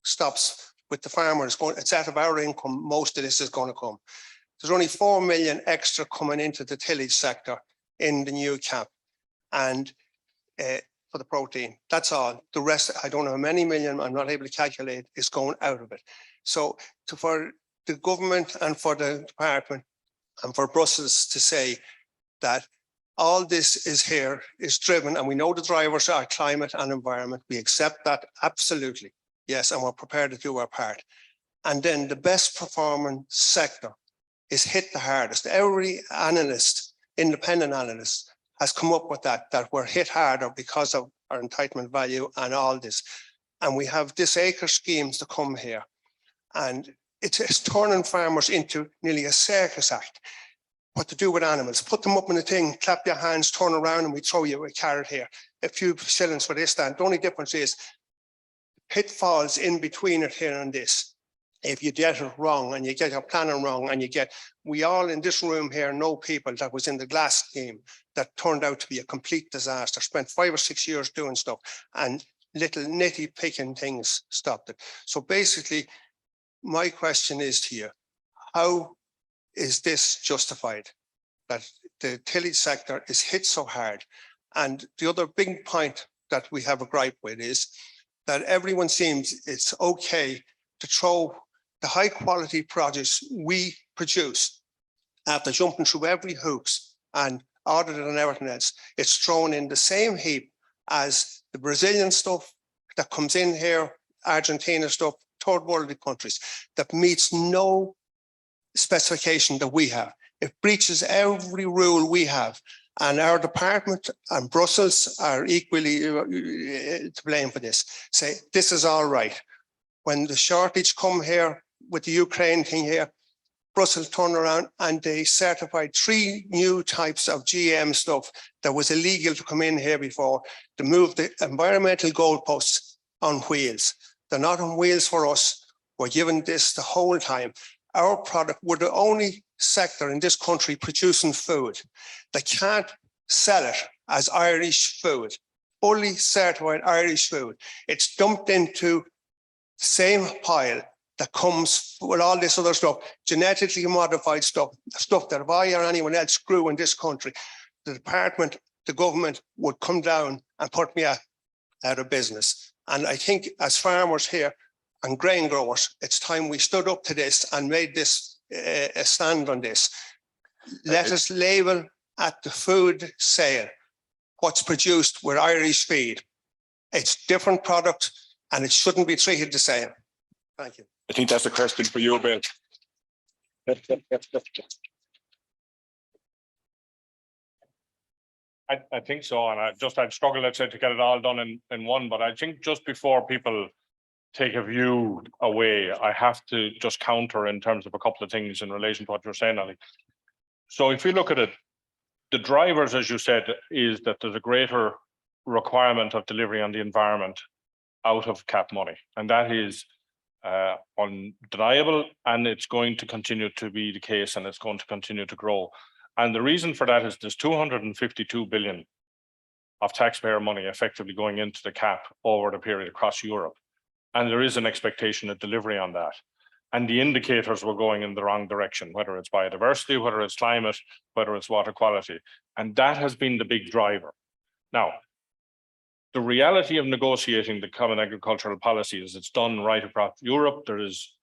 stops with the farmers going, it's out of our income, most of this is going to come. There's only 4 million extra coming into the tillage sector in the new cap, and for the protein, that's all. The rest, I don't know how many million, I'm not able to calculate, is going out of it. So for the government and for the department and for Brussels to say that all this is driven, and we know the drivers are climate and environment, we accept that absolutely, yes, and we're prepared to do our part. And then the best performing sector is hit the hardest. Every analyst, independent analyst, has come up with that we're hit harder because of our entitlement value and all this. And we have this acre schemes to come here. And it's turning farmers into nearly a circus act. What to do with animals, put them up in a thing, clap your hands, turn around, and we throw you a carrot here. A few shillings for this, that. The only difference is pitfalls in between it here and this. If you get it wrong and you get your planning wrong, and we all in this room here know people that was in the glass scheme that turned out to be a complete disaster, spent 5 or 6 years doing stuff, and little nitty picking things stopped it. So basically, my question is to you, how is this justified that the tillage sector is hit so hard? And the other big point that we have a gripe with is that everyone seems it's okay to throw the high quality produce we produce after jumping through every hoops and audited and everything else. It's thrown in the same heap as the Brazilian stuff that comes in here, Argentina stuff, third world countries, that meets no specification that we have. It breaches every rule we have, and our department and Brussels are equally to blame for this. Say this is all right. When the shortage come here with the Ukraine thing here, Brussels turned around and they certified 3 new types of GM stuff that was illegal to come in here before, to move the environmental goalposts on wheels. They're not on wheels for us. We're given this the whole time. Our product, we're the only sector in this country producing food that can't sell it as Irish food, fully certified Irish food. It's dumped into the same pile that comes with all this other stuff, genetically modified stuff that if I or anyone else grew in this country, the department, the government would come down and put me out of business. And I think as farmers here and grain growers, it's time we stood up to this and made this a stand on this. Let us label at the food sale what's produced with Irish feed. It's different product and it shouldn't be treated the same. Thank you. I think that's a question for you, Bill. I think so, and I'd struggle, let's say, to get it all done in one, but I think just before people take a view away, I have to just counter in terms of a couple of things in relation to what you're saying, Ali. So if we look at it, the drivers, as you said, is that there's a greater requirement of delivery on the environment out of cap money, and that is undeniable, and it's going to continue to be the case, and it's going to continue to grow. And the reason for that is there's 252 billion of taxpayer money effectively going into the cap over the period across Europe. And there is an expectation of delivery on that. And the indicators were going in the wrong direction, whether it's biodiversity, whether it's climate, whether it's water quality. And that has been the big driver. Now, the reality of negotiating the common agricultural policy is it's done right across Europe.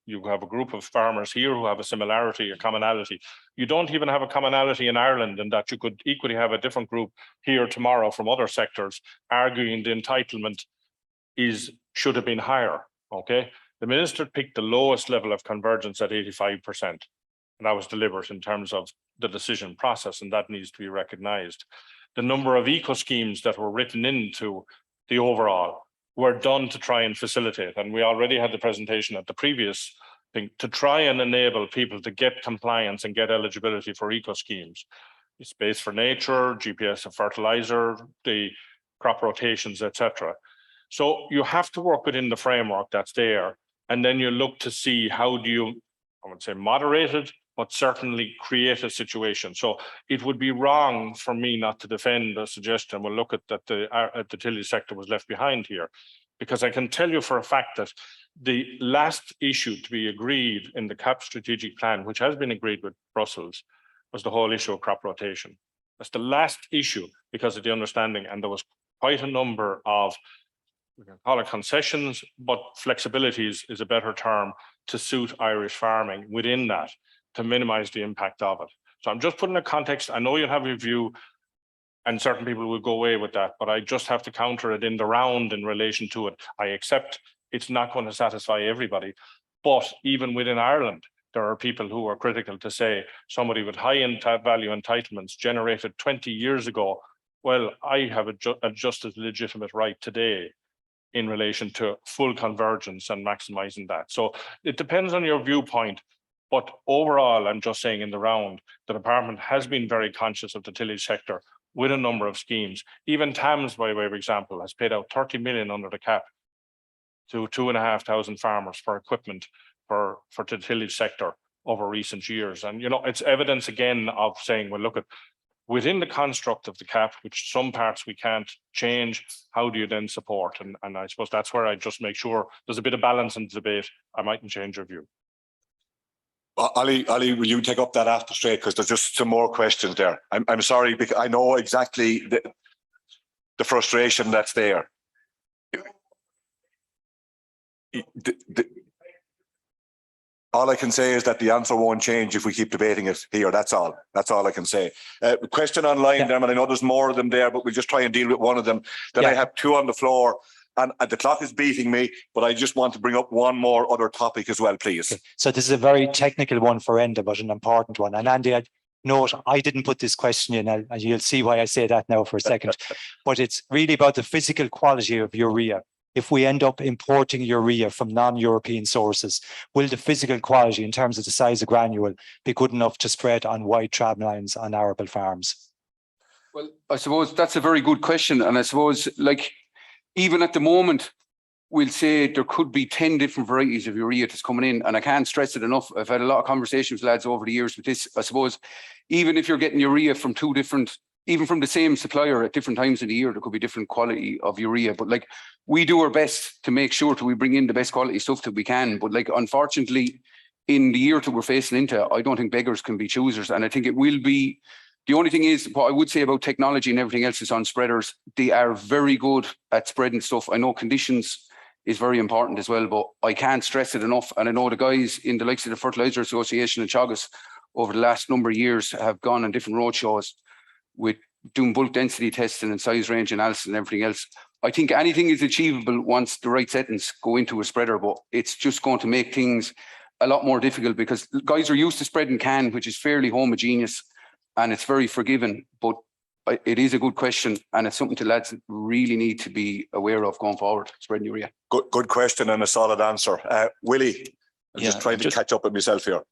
You have a group of farmers here who have a similarity, a commonality. You don't even have a commonality in Ireland, in that you could equally have a different group here tomorrow from other sectors arguing the entitlement should have been higher. Okay, the minister picked the lowest level of convergence at 85%, and that was deliberate in terms of the decision process, and that needs to be recognised. The number of eco schemes that were written into the overall were done to try and facilitate, and we already had the presentation at the previous thing, to try and enable people to get compliance and get eligibility for eco schemes. Space for Nature, GPS of Fertilizer, the crop rotations, etc. So you have to work within the framework that's there, and then you look to see how do you, I would say, moderate it, but certainly create a situation. So it would be wrong for me not to defend a suggestion. We'll look at that the tillage sector was left behind here, because I can tell you for a fact that the last issue to be agreed in the CAP strategic plan, which has been agreed with Brussels, was the whole issue of crop rotation. That's the last issue because of the understanding, and there was quite a number of, we can call it concessions, but flexibilities is a better term, to suit Irish farming within that, to minimize the impact of it. So I'm just putting a context. I know you'll have your view, and certain people will go away with that, but I just have to counter it in the round in relation to it. I accept it's not going to satisfy everybody, but even within Ireland, there are people who are critical to say somebody with high value entitlements generated 20 years ago. Well, I have a just as legitimate right today in relation to full convergence and maximizing that. So it depends on your viewpoint. But overall, I'm just saying in the round, the department has been very conscious of the tillage sector with a number of schemes. Even TAMS, by way of example, has paid out 30 million under the cap to 2,500 farmers for equipment for the tillage sector over recent years. And, you know, it's evidence again of saying, well, look at within the construct of the cap, which some parts we can't change, how do you then support? And I suppose that's where I just make sure there's a bit of balance in the debate. I mightn't change your view. Ali, will you take up that after straight? Because there's just some more questions there. I'm sorry, because I know exactly the frustration that's there. All I can say is that the answer won't change if we keep debating it here. That's all. That's all I can say. Question online, Dermot. I know there's more of them there, but we'll just try and deal with one of them. Then I have two on the floor, and the clock is beating me, but I just want to bring up one more other topic as well, please. Okay. So this is a very technical one for Enda, but an important one. And Andy, I'd note I didn't put this question in, and you'll see why I say that now for a second. But it's really about the physical quality of urea. If we end up importing urea from non-European sources, will the physical quality in terms of the size of granule be good enough to spread on wide tramlines on arable farms? Well, I suppose that's a very good question. And I suppose, like, even at the moment, we'll say there could be 10 different varieties of urea that's coming in. And I can't stress it enough. I've had a lot of conversations with lads over the years with this. I suppose, even if you're getting urea from two different, even from the same supplier at different times in the year, there could be different quality of urea. But like, we do our best to make sure that we bring in the best quality stuff that we can. But like, unfortunately, in the year that we're facing into, I don't think beggars can be choosers. And I think it will be, the only thing is, what I would say about technology and everything else is on spreaders, they are very good at spreading stuff. I know conditions is very important as well, but I can't stress it enough. And I know the guys in the likes of the Fertilizer Association in Teagasc over the last number of years have gone on different roadshows with doing bulk density testing and size range analysis and everything else. I think anything is achievable once the right settings go into a spreader, but it's just going to make things a lot more difficult because guys are used to spreading can, which is fairly homogeneous and it's very forgiving. But it is a good question, and it's something the lads really need to be aware of going forward, spreading urea. Good question and a solid answer. Willie, I'm just trying to catch up with myself here.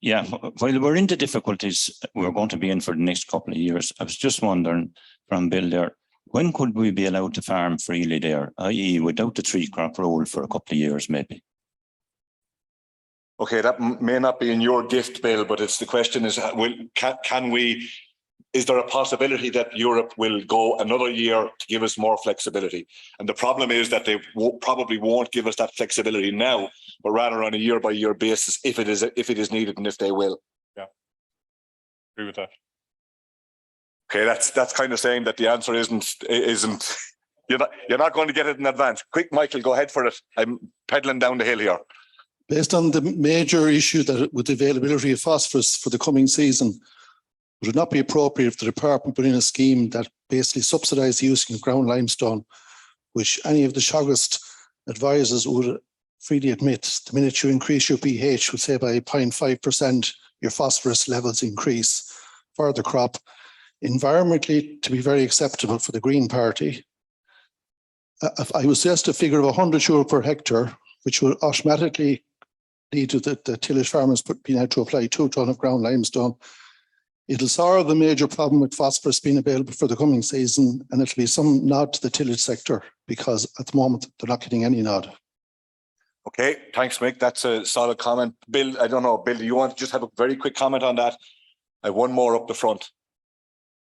Yeah, while we're into difficulties, we're going to be in for the next couple of years. I was just wondering from Bill there, when could we be allowed to farm freely there, i.e. without the 3-crop rule for a couple of years maybe? Okay, that may not be in your gift, Bill, but it's the question is, is there a possibility that Europe will go another year to give us more flexibility? And the problem is that they probably won't give us that flexibility now, but rather on a year-by-year basis if it is needed and if they will. Yeah, agree with that. Okay, that's kind of saying that the answer isn't you're not going to get it in advance. Quick, Michael, go ahead for it. I'm pedaling down the hill here. Based on the major issue that with the availability of phosphorus for the coming season, would it not be appropriate if the department put in a scheme that basically subsidised the use of ground limestone, which any of the Teagasc advisors would freely admit, the minute you increase your pH, would say by 0.5%, your phosphorus levels increase for the crop, environmentally to be very acceptable for the Green Party. I would suggest a figure of €100 per hectare, which will automatically lead to the tillage farmers being able to apply 2 tonnes of ground limestone. It'll solve the major problem with phosphorus being available for the coming season, and it'll be some nod to the tillage sector because at the moment they're not getting any nod. Okay, thanks, Mick. That's a solid comment. Bill, I don't know, Bill, do you want to just have a very quick comment on that? I have one more up the front.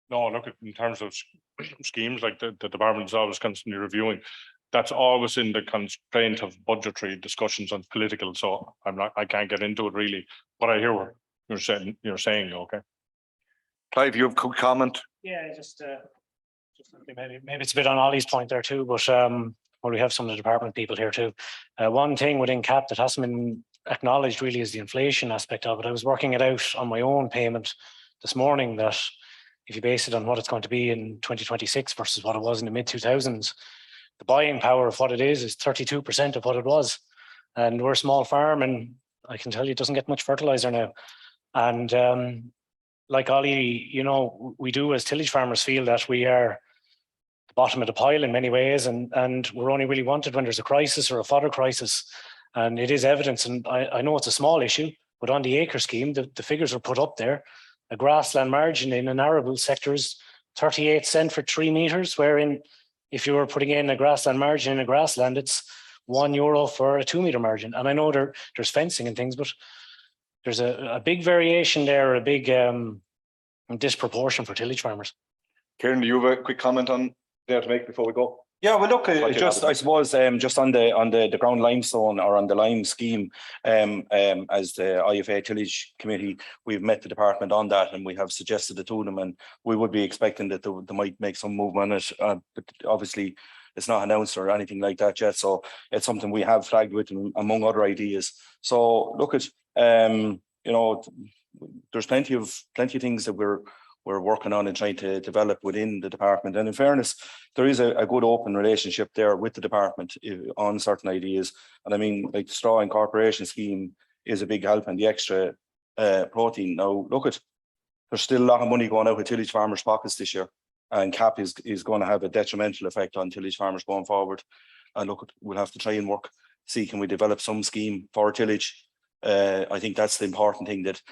No, look, in terms of schemes, like the department is always constantly reviewing. That's always in the constraint of budgetary discussions and political. So I can't get into it really, but I hear what you're saying, okay. Clive, you have a quick comment? Yeah, just maybe it's a bit on Ollie's point there too, but well, we have some of the department people here too. One thing within CAP that hasn't been acknowledged really is the inflation aspect of it. I was working it out on my own payment this morning that if you base it on what it's going to be in 2026 versus what it was in the mid-2000s, the buying power of what it is 32% of what it was. And we're a small farm, and I can tell you it doesn't get much fertilizer now. And like Ollie, we do as tillage farmers feel that we are the bottom of the pile in many ways, and we're only really wanted when there's a crisis or a fodder crisis. And it is evidence, and I know it's a small issue, but on the acre scheme, the figures are put up there. A grassland margin in an arable sector is 38 cents for 3 meters, wherein if you were putting in a grassland margin in a grassland, it's €1 for a 2 meter margin. And I know there's fencing and things, but there's a big variation there, a big disproportion for tillage farmers. Kieran, do you have a quick comment on there to make before we go? Yeah, well, look, I suppose just on the ground limestone or on the lime scheme, as the IFA Tillage Committee, we've met the department on that and we have suggested it to them, and we would be expecting that they might make some movement on it. But obviously, it's not announced or anything like that yet, so it's something we have flagged with them, among other ideas. So look at there's plenty of things that we're working on and trying to develop within the department. And in fairness, there is a good open relationship there with the department on certain ideas. And I mean, like the straw incorporation scheme is a big help, and the extra protein. Now, there's still a lot of money going out of tillage farmers' pockets this year, and CAP is going to have a detrimental effect on tillage farmers going forward. And we'll have to try and see can we develop some scheme for tillage. I think that's the important thing, that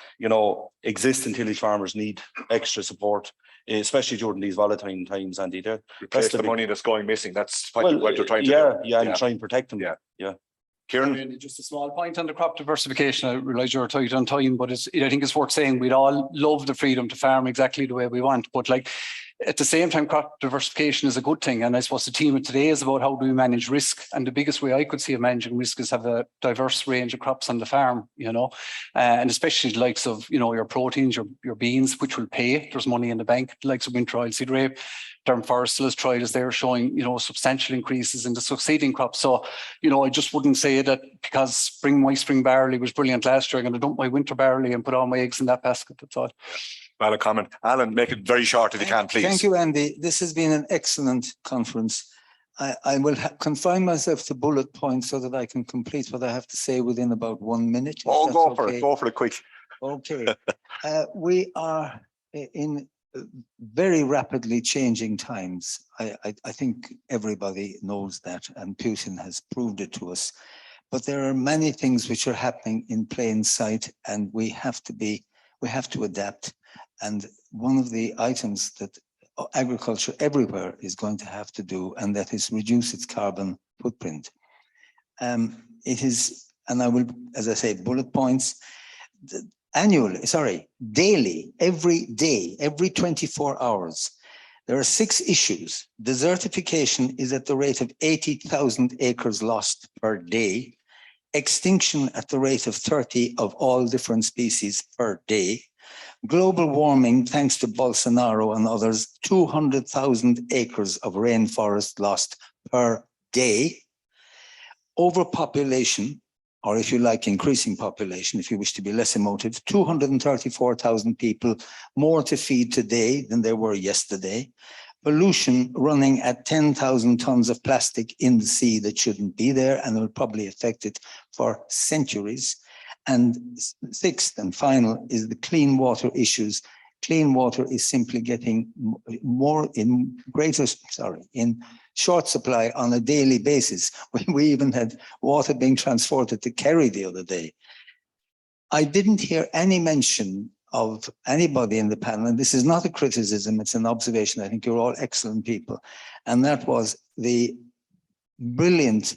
existing tillage farmers need extra support, especially during these volatile times, Andy. That's the money that's going missing. That's what you're trying to do. Yeah, and try and protect them. Yeah. Kieran? Just a small point on the crop diversification. I realise you're tight on time, but I think it's worth saying we'd all love the freedom to farm exactly the way we want. But at the same time, crop diversification is a good thing. And I suppose the team of today is about how do we manage risk. And the biggest way I could see of managing risk is have a diverse range of crops on the farm, and especially the likes of, your proteins, your beans, which will pay. There's money in the bank, the likes of winter oilseed rape. Durham Forestals trials there showing, substantial increases in the succeeding crops. So, I just wouldn't say that because my spring barley was brilliant last year, I'm going to dump my winter barley and put all my eggs in that basket. That's all. Valid comment. Alan, make it very short if you can, please. Thank you, Andy. This has been an excellent conference. I will confine myself to bullet points so that I can complete what I have to say within about 1 minute. Oh, go for it. Go for it quick. Okay. We are in very rapidly changing times. I think everybody knows that, and Putin has proved it to us. But there are many things which are happening in plain sight, and we have to adapt. And one of the items that agriculture everywhere is going to have to do, and that is reduce its carbon footprint. It is, and I will, as I say, bullet points, daily, every day, every 24 hours, there are 6 issues. Desertification is at the rate of 80,000 acres lost per day. Extinction at the rate of 30 of all different species per day. Global warming, thanks to Bolsonaro and others, 200,000 acres of rainforest lost per day. Overpopulation, or if you like, increasing population, if you wish to be less emotive, 234,000 people more to feed today than there were yesterday. Pollution running at 10,000 tons of plastic in the sea that shouldn't be there and will probably affect it for centuries. And 6th and final is the clean water issues. Clean water is simply getting in short supply on a daily basis. We even had water being transported to Kerry the other day. I didn't hear any mention of anybody in the panel, and this is not a criticism, it's an observation. I think you're all excellent people. And that was the brilliant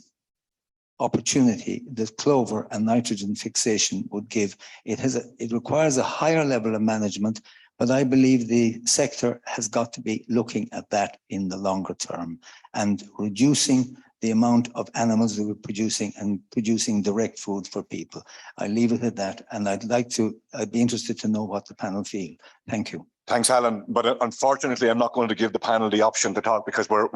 opportunity that clover and nitrogen fixation would give. It requires a higher level of management, but I believe the sector has got to be looking at that in the longer term and reducing the amount of animals that we're producing and producing direct food for people. I leave it at that, and I'd be interested to know what the panel feel. Thank you. Thanks, Alan. But unfortunately, I'm not going to give the panel the option to talk because we're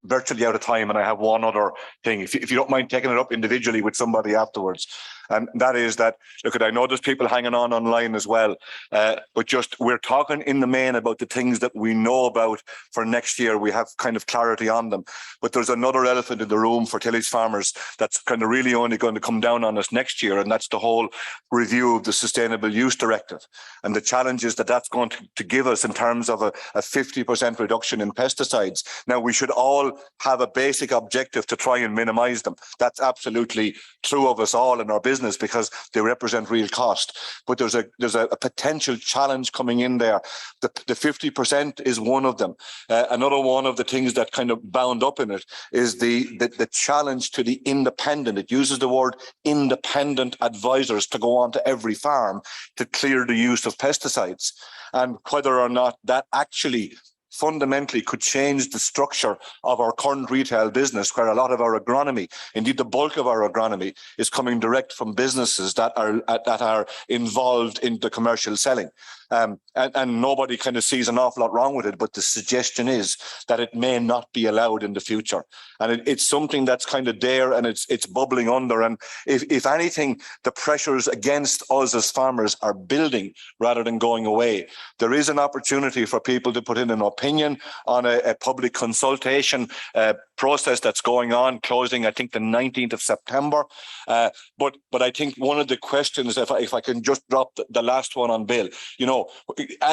virtually out of time, and I have one other thing. If you don't mind taking it up individually with somebody afterwards, and that is that, look, I know there's people hanging on online as well, but just we're talking in the main about the things that we know about for next year. We have kind of clarity on them, but there's another elephant in the room for tillage farmers that's kind of really only going to come down on us next year, and that's the whole review of the Sustainable Use Directive and the challenges that that's going to give us in terms of a 50% reduction in pesticides. Now, we should all have a basic objective to try and minimize them. That's absolutely true of us all in our business because they represent real cost. But there's a potential challenge coming in there. The 50% is one of them. Another one of the things that kind of bound up in it is the challenge to the independent. It uses the word independent advisors to go on to every farm to clear the use of pesticides, and whether or not that actually fundamentally could change the structure of our current retail business, where a lot of our agronomy, indeed the bulk of our agronomy, is coming direct from businesses that are involved in the commercial selling. And nobody kind of sees an awful lot wrong with it, but the suggestion is that it may not be allowed in the future. And it's something that's kind of there, and it's bubbling under. And if anything, the pressures against us as farmers are building rather than going away. There is an opportunity for people to put in an opinion on a public consultation process that's going on, closing, I think, the 19th of September. But I think one of the questions, if I can just drop the last one on Bill, you know,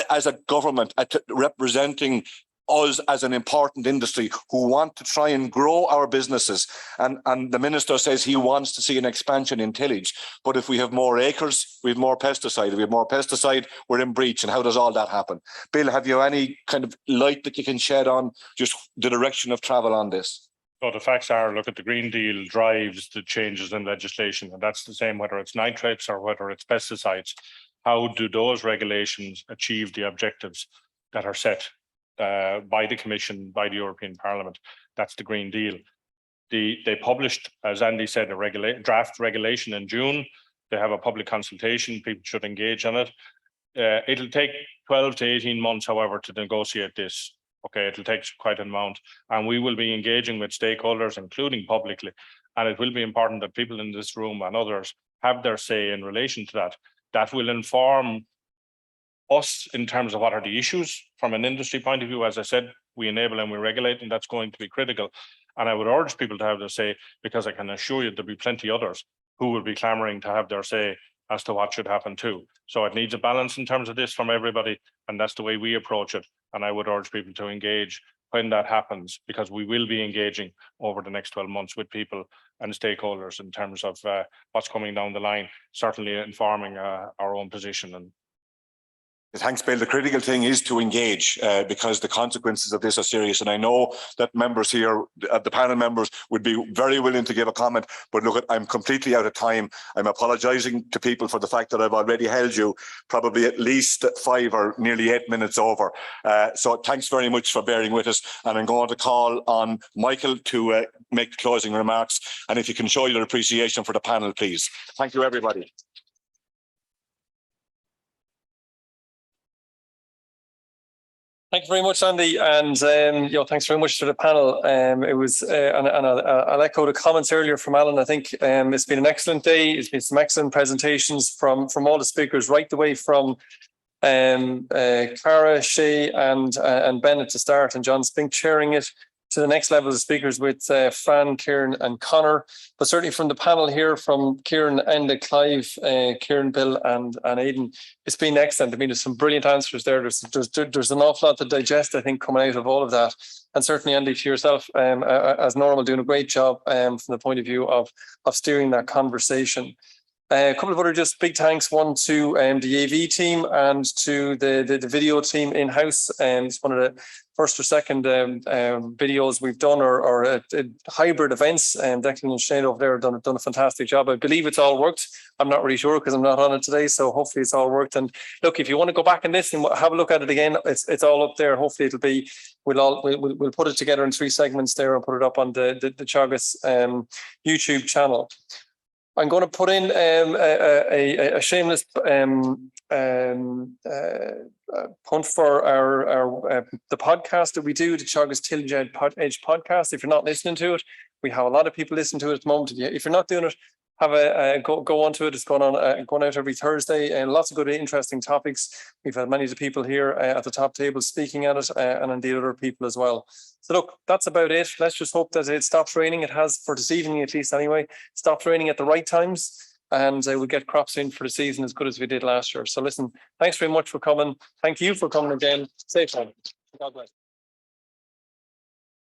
as a government representing us as an important industry who want to try and grow our businesses, and the minister says he wants to see an expansion in tillage, but if we have more acres, we have more pesticide. If we have more pesticide, we're in breach. And how does all that happen? Bill, have you any kind of light that you can shed on just the direction of travel on this? So the facts are, look at the Green Deal drives the changes in legislation, and that's the same whether it's nitrates or whether it's pesticides. How do those regulations achieve the objectives that are set by the Commission, by the European Parliament? That's the Green Deal. They published, as Andy said, a draft regulation in June. They have a public consultation. People should engage on it. It'll take 12 to 18 months, however, to negotiate this. Okay, it'll take quite an amount, and we will be engaging with stakeholders, including publicly. And it will be important that people in this room and others have their say in relation to that. That will inform us in terms of what are the issues from an industry point of view. As I said, we enable and we regulate, and that's going to be critical. And I would urge people to have their say, because I can assure you there'll be plenty others who will be clamoring to have their say as to what should happen too. So it needs a balance in terms of this from everybody, and that's the way we approach it. And I would urge people to engage when that happens, because we will be engaging over the next 12 months with people and stakeholders in terms of what's coming down the line, certainly informing our own position. And thanks, Bill. The critical thing is to engage because the consequences of this are serious. And I know that members here, the panel members, would be very willing to give a comment. But look, I'm completely out of time. I'm apologising to people for the fact that I've already held you probably at least 5 or nearly 8 minutes over. So thanks very much for bearing with us. And I'm going to call on Michael to make the closing remarks. And if you can show your appreciation for the panel, please. Thank you, everybody. Thank you very much, Andy, and thanks very much to the panel. It was, and I'll echo the comments earlier from Alan. I think it's been an excellent day. It's been some excellent presentations from all the speakers, right the way from Cara, Shay, and Bennett to start, and John Spink chairing it, to the next level of speakers with Fran, Kieran, and Connor. But certainly from the panel here, from Kieran, Enda, Clive, Kieran, Bill, and Aidan, it's been excellent. I mean, there's some brilliant answers there. There's an awful lot to digest, I think, coming out of all of that. And certainly, Andy, to yourself, as normal, doing a great job from the point of view of steering that conversation. A couple of other just big thanks, one to the AV team and to the video team in-house. It's one of the first or second videos we've done, or hybrid events. Declan and Shane over there have done a fantastic job. I believe it's all worked. I'm not really sure because I'm not on it today, so hopefully it's all worked. And look, if you want to go back and listen, have a look at it again. It's all up there. Hopefully it'll be. We'll put it together in 3 segments there and put it up on the Teagasc YouTube channel. I'm going to put in a shameless punt for our the podcast that we do, the Teagasc Tillage Edge podcast. If you're not listening to it, we have a lot of people listening to it at the moment. If you're not doing it, have go on to it. It's going out every Thursday, and lots of good, interesting topics. We've had many of the people here at the top table speaking at it, and indeed other people as well. So look, that's about it. Let's just hope that it stops raining. It has for this evening, at least anyway. Stopped raining at the right times, and we'll get crops in for the season as good as we did last year. So listen, thanks very much for coming. Thank you for coming again. Safe time. God bless.